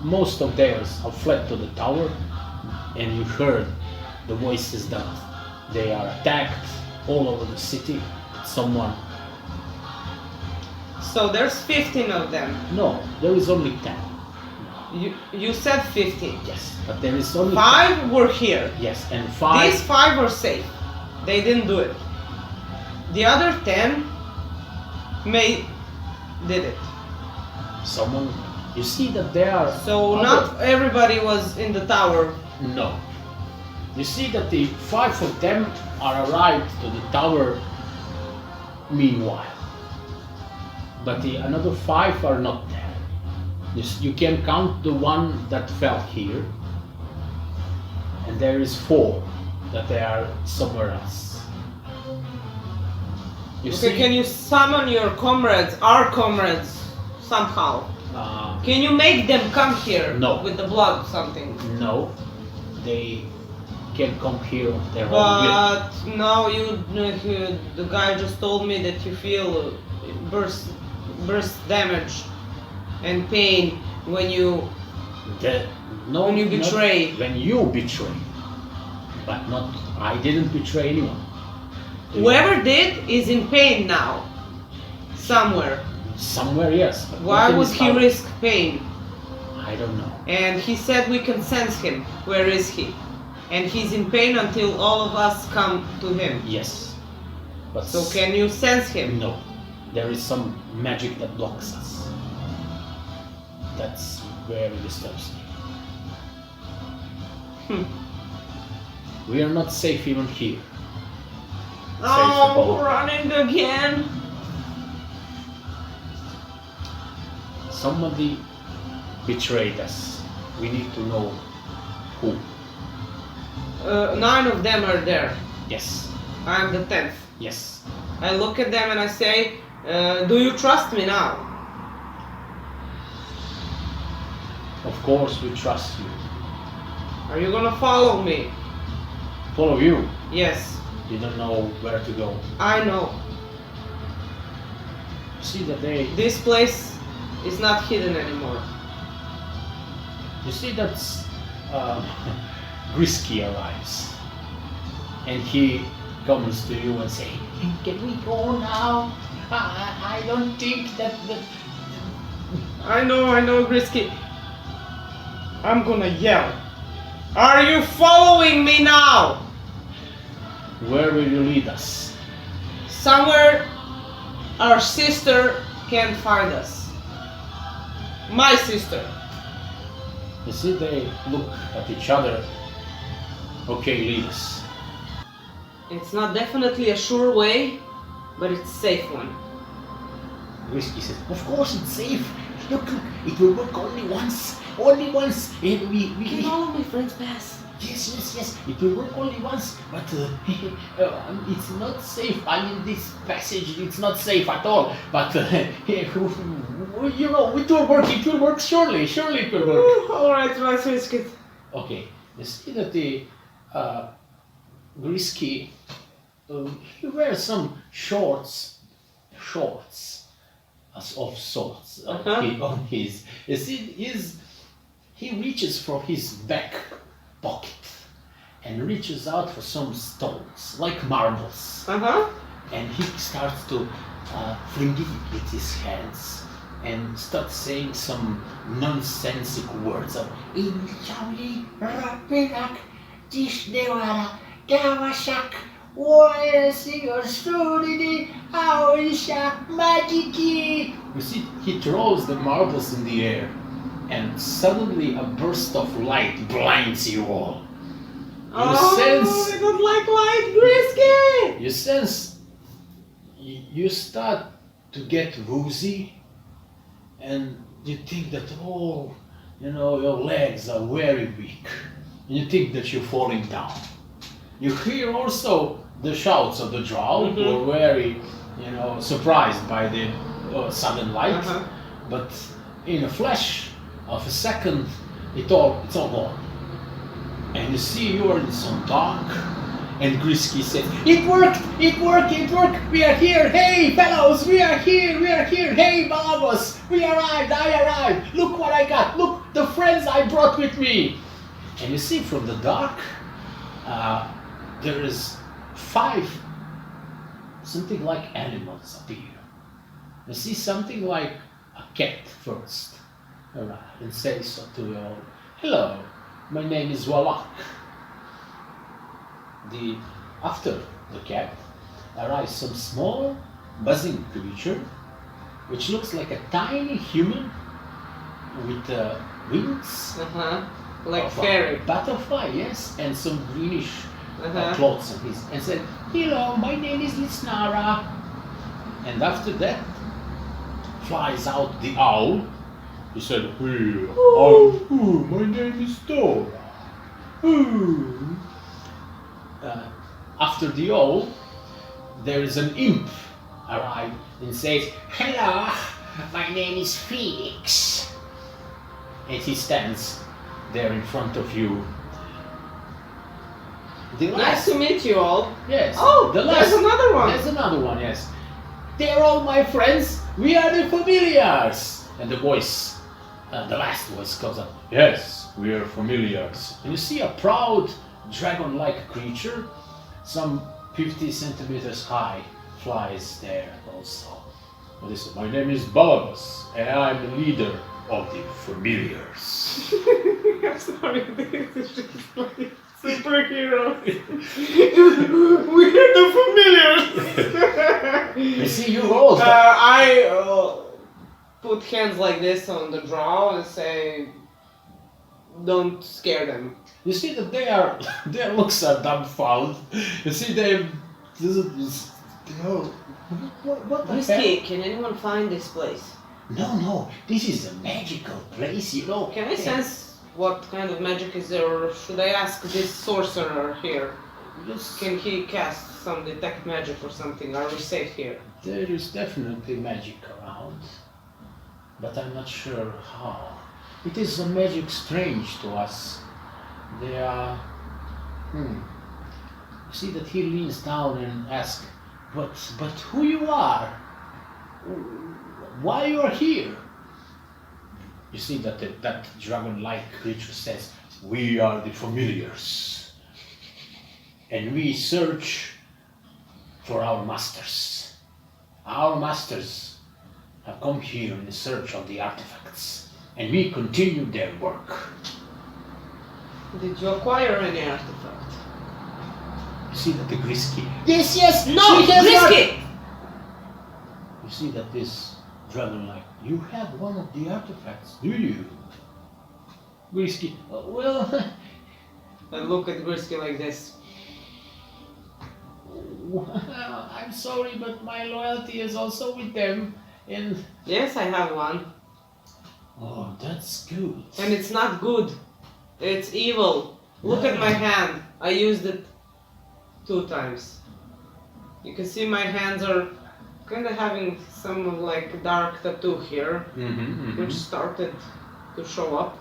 most of theirs have fled to the tower, and you heard the voices that they are attacked all over the city. Someone. So there's 15 of them. No, there is only 10. You said 15. Yes, but there is only 5 were here. 10. Yes, and 5. These 5 are safe. They didn't do it. The other 10 did it. Someone. You see that they are. So other- not everybody was in the tower. No. You see that the 5 of them are arrived to the tower meanwhile. But the another 5 are not there. You can count the one that fell here. And there is 4 that they are somewhere else. You Okay, see? can you summon your comrades, our comrades, somehow? Can you make them come here? No. With the blood something? No. They can come here of their own will. But no, the guy just told me that you feel burst damage and pain when you When you betray. When you betray. But not, I didn't betray anyone. Whoever did is in pain now. Somewhere. Somewhere, yes. But Why not in would this he tower. risk pain? I don't know. And he said we can sense him. Where is he? And he's in pain until all of us come to him. Yes. But So can you sense him? no. There is some magic that blocks us. That's very disturbs me. We are not safe even here. Oh, boat. running again. Somebody betrayed us. We need to know who. 9 of them are there. Yes. I'm the 10th. Yes. I look at them and I say, do you trust me now? Of course we trust you. Are you gonna follow me? Follow you. Yes, You don't know where to go. I know. See that they. This place is not hidden anymore. You see that Grisky arrives, and he comes to you and say, "Can we go now? I don't think that I know, Grisky. I'm gonna yell. Are you following me now? Where will you lead us?" Somewhere our sister can find us. My sister. You see they look at each other. Okay, lead us. It's not definitely a sure way, but it's a safe one. Grisky says, "Of course it's safe. Look, it will work only once. Only once. And we Can all of my friends pass? Yes. It will work only once, but it's not safe. I mean, this passage, it's not safe at all. But you know, it will work. It will work. Surely it will work." All right, let's risk it. Okay. You see that the Grisky, he wears some shorts of sorts on his. You see, he reaches for his back pocket and reaches out for some stones, like marbles. And he starts to fling it with his hands and starts saying some nonsensical words of "Injali Rapirak Tishnewara Gawashak Waresigur Strudidi Aorisha Magiki." You see, he throws the marbles in the air, and suddenly a burst of light blinds you all. I don't like light, Grisky! You sense, you start to get woozy, and you think that, your legs are very weak, and you think that you're falling down. You hear also the shouts of the Drow, who are very, surprised by the sudden light, but in a flash of a second, it's all gone. And you see you are in some dark, and Grisky says, "It worked! We are here! Hey, fellows, we are here! Hey, Balabos, I arrived! Look what I got! Look, the friends I brought with me!" And you see from the dark, there is 5, something like animals appear. You see something like a cat first, and says so to you all, "Hello, my name is Wallach." After the cat arrives some small, buzzing creature, which looks like a tiny human with wings, Like of fairy. a butterfly, yes, and some greenish Uh-huh. clothes on his, and said, "Hello, my name is Lisnara." And after that, flies out the owl. He said, "Hey, my name is Dora." After the owl, there is an imp arrive and says, "Hello, my name is Felix." And he stands there in front of you. The Nice to meet you all. Yes. Oh, the there's another one. There's another one, yes. "They're all my friends. We are the familiars." And the voice, the last voice comes up. "Yes, we are familiars." And you see a proud dragon-like creature, some 50 centimeters high, flies there also. What is it? "My name is Balabas, and I'm the leader of the familiars." I'm sorry, this is just like superheroes. We're the familiars. You see, you all. I put hands like this on the Drow and say, "Don't scare them." You see that their looks are dumbfounded. You see what the hell? Whiskey, can anyone find this place? No, this is a magical place, you know. Can I sense what kind of magic is there, or should I ask this sorcerer here? Yes, Can he cast some detect magic or something? Are we safe here? there is definitely magic around, but I'm not sure how. It is a magic strange to us. They are. You see that he leans down and asks, but who you are? Why you are here?" You see that that dragon-like creature says, "We are the familiars, and we search for our masters. Our masters have come here in search of the artifacts, and we continue their work." Did you acquire any artifact? You see that the Grisky. Yes, No, she has Whiskey! You see that this dragon-like, "You have one of the artifacts, do you?" Grisky, "Well, I look at Whiskey like this. I'm sorry, but my loyalty is also with them, and..." Yes, I have one. "Oh, that's good." And it's not good. It's evil. Look at my hand. I used it 2 times. You can see my hands are kind of having some like dark tattoo here, which started to show up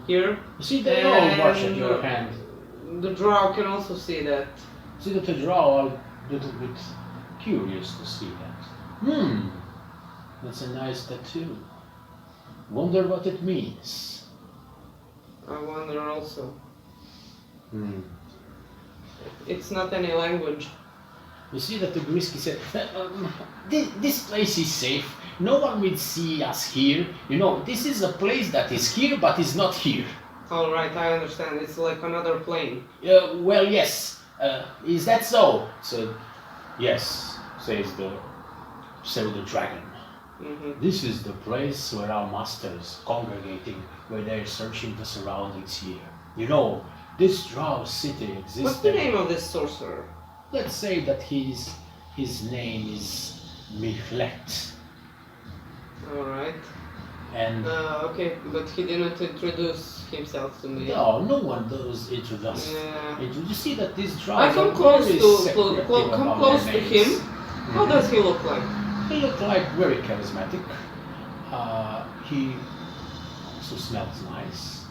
here. You see, they all watch at your hand. The Drow can also see that. See that the Drow are a little bit curious to see that. That's a nice tattoo. Wonder what it means. I wonder also. It's not any language. You see that the Grisky said, this place is safe. No one will see us here. You know, this is a place that is here, but is not here. Alright, I understand. It's like another plane. Well, yes. Is that so? So, yes, says the dragon. This is the place where our masters congregating, where they're searching the surroundings here. You know, this Drow city exists. What's the name of this sorcerer? Let's say that his name is Mihlet. Alright. And okay, but he didn't introduce himself to me. no one does introduce. Yeah. You see that this Drow. I come close to him. How does he look like? He looked like very charismatic. He also smells nice.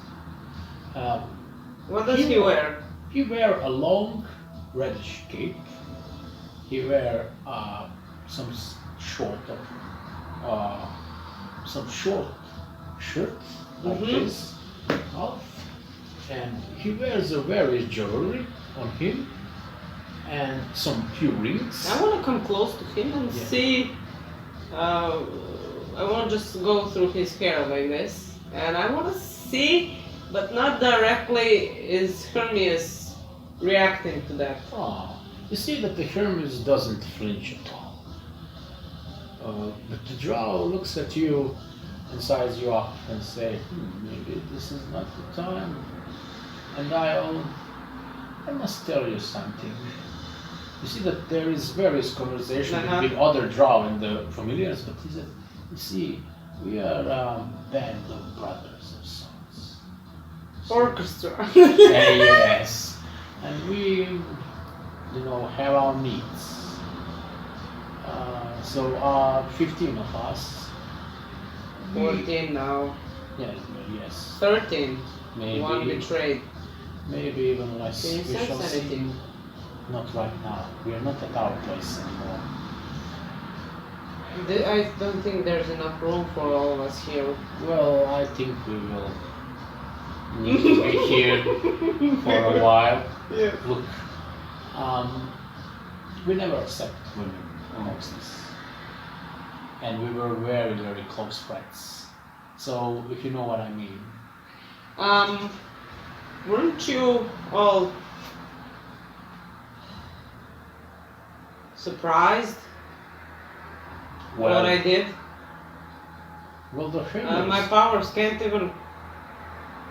What does he wear? He wear a long reddish cape. He wear some short shirt like this, and he wears a various jewelry on him and some few rings. I want to come close to him and see. I want to just go through his hair like this, and I want to see, but not directly, is Hermes reacting to that? You see that the Hermes doesn't flinch at all. But the Drow looks at you and size you up and say, maybe this is not the time. And I must tell you something. You see that there is various conversation between other Drow and the familiars, but he said, you see, we are a band of brothers or sons. Orchestra. Yes, and we, have our needs. So 15 of us. 14 now. Yes. 13. Maybe. One betrayed. Maybe even less. Can you We shall sense see. anything? Not right now. We are not at our place anymore. I don't think there's enough room for all of us here. Well, I think we will need to be here for a while. Yeah. Look, we never accept women amongst us. And we were very, very close friends. So, if you know what I mean. Weren't you all surprised Well, what I did? Well, the My powers can't even.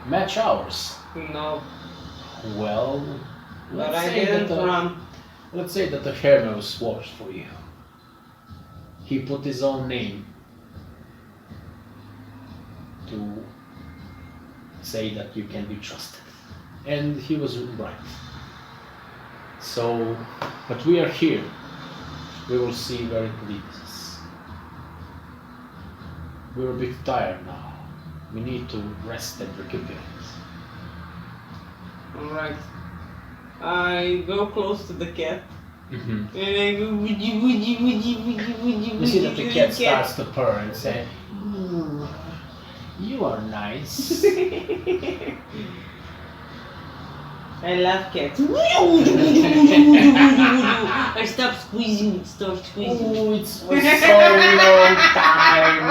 match ours. No, Well, but I didn't run. Let's say that the Hermes was for you. He put his own name to say that you can be trusted. And he was right. So, but we are here. We will see where it leads us. We're a bit tired now. We need to rest and recuperate. Alright. I go close to the cat. Mm-hmm. And I go, would you, You see that the cat starts to purr and say, you are nice. I love cats. I stop squeezing, it starts squeezing. Oh, it's so long time.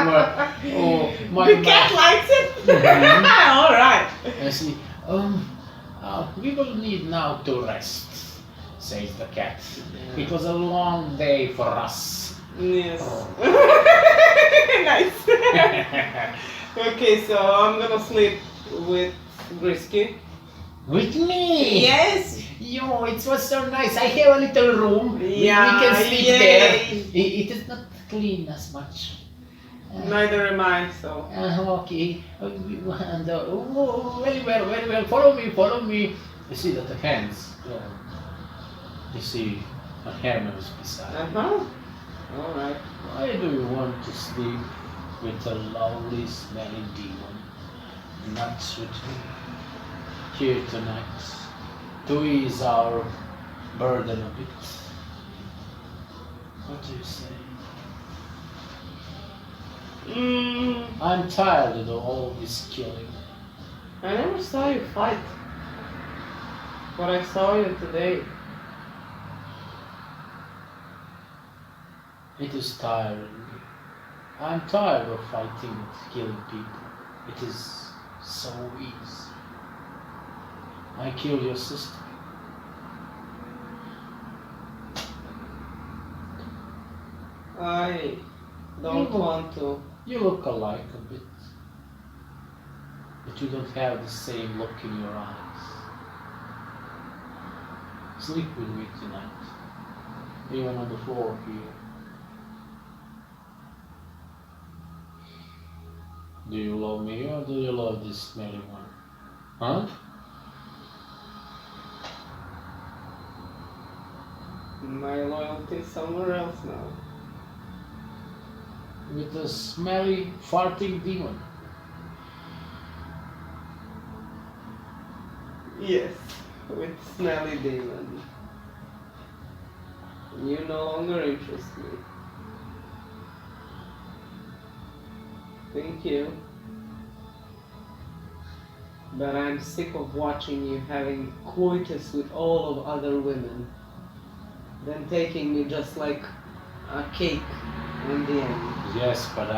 Oh, The cat likes it? Mhm. Alright. I see. We will need now to rest, says the cat. It was a long day for us. Yes. Nice. Okay, so I'm gonna sleep with Grisky. With me? Yes. Yo, it was so nice. I have a little room. Yeah, we can sleep yay. there. It is not clean as much. Neither am I, so. Okay. Very well. Follow me. You see that the hands. You see a Hermes beside. Alright. Why do you want to sleep with a lovely smelling demon? Not with me. Here tonight, to ease our burden a bit. What do you say? I'm tired of all this killing. I never saw you fight. But I saw you today. It is tiring me. I'm tired of fighting and killing people. It is so easy. I killed your sister. I don't want to. You look alike a bit. But you don't have the same look in your eyes. Sleep with me tonight. Even on the floor here. Do you love me or do you love this smelly one? Huh? My loyalty is somewhere else now. With a smelly, farting demon. Yes, with smelly demon. You no longer interest me. Thank you. But I'm sick of watching you having coitus with all of other women. Then taking me just like a cake in the end. Yes, but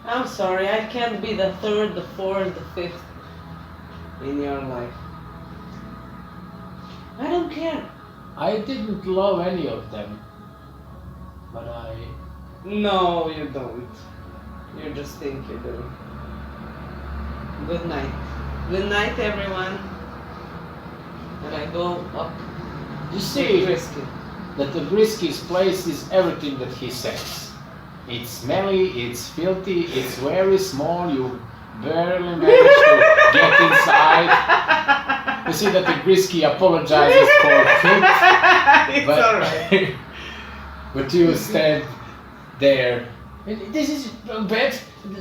I'm sorry, I can't be the third, the fourth, the fifth in your life. I don't care. I didn't love any of them. But No, you don't. You just think you do. Good night. Good night, everyone. And I go up You to see Grisky. that the Grisky's place is everything that he says. It's smelly, it's filthy, it's very small, you barely manage to get inside. You see that the Grisky apologizes for filth, It's alright. but you stand there. This is bed,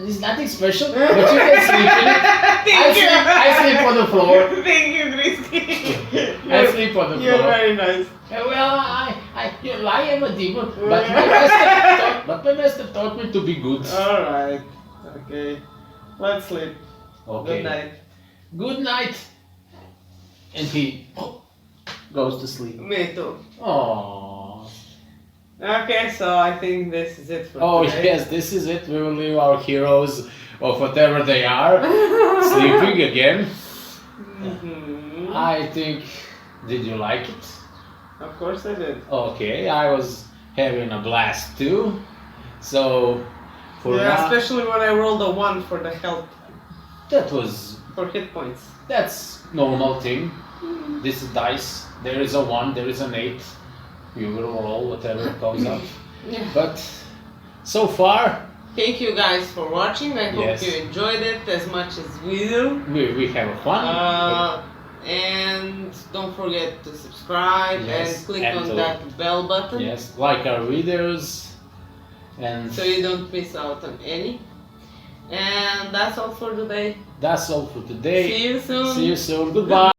it's nothing special, but you can sleep in it. I sleep on the floor. Thank you, Grisky. I sleep on the You're floor. very nice. Well, I am a demon, but my master taught me to be good. Alright. Okay. Let's sleep. Okay. Good night. Good night. And he goes to sleep. Me too. Aww. Okay, so I think this is it for Oh today. yes, this is it. We will leave our heroes, of whatever they are, sleeping again. Mhm. I think. Did you like it? Of course I did. Okay, I was having a blast too. So, for Yeah, now, especially when I rolled a 1 for the health, for hit points. that's normal thing. This is dice. There is a 1, there is an 8. You will roll whatever comes up. Yeah. But so far, Thank you guys for watching. I hope Yes. you enjoyed it as much as we do. we have fun. And don't forget to subscribe Yes, and click and on to- that bell button Yes, like our videos. And so you don't miss out on any. And that's all for today. that's all for today. See you soon. See you soon. Goodbye.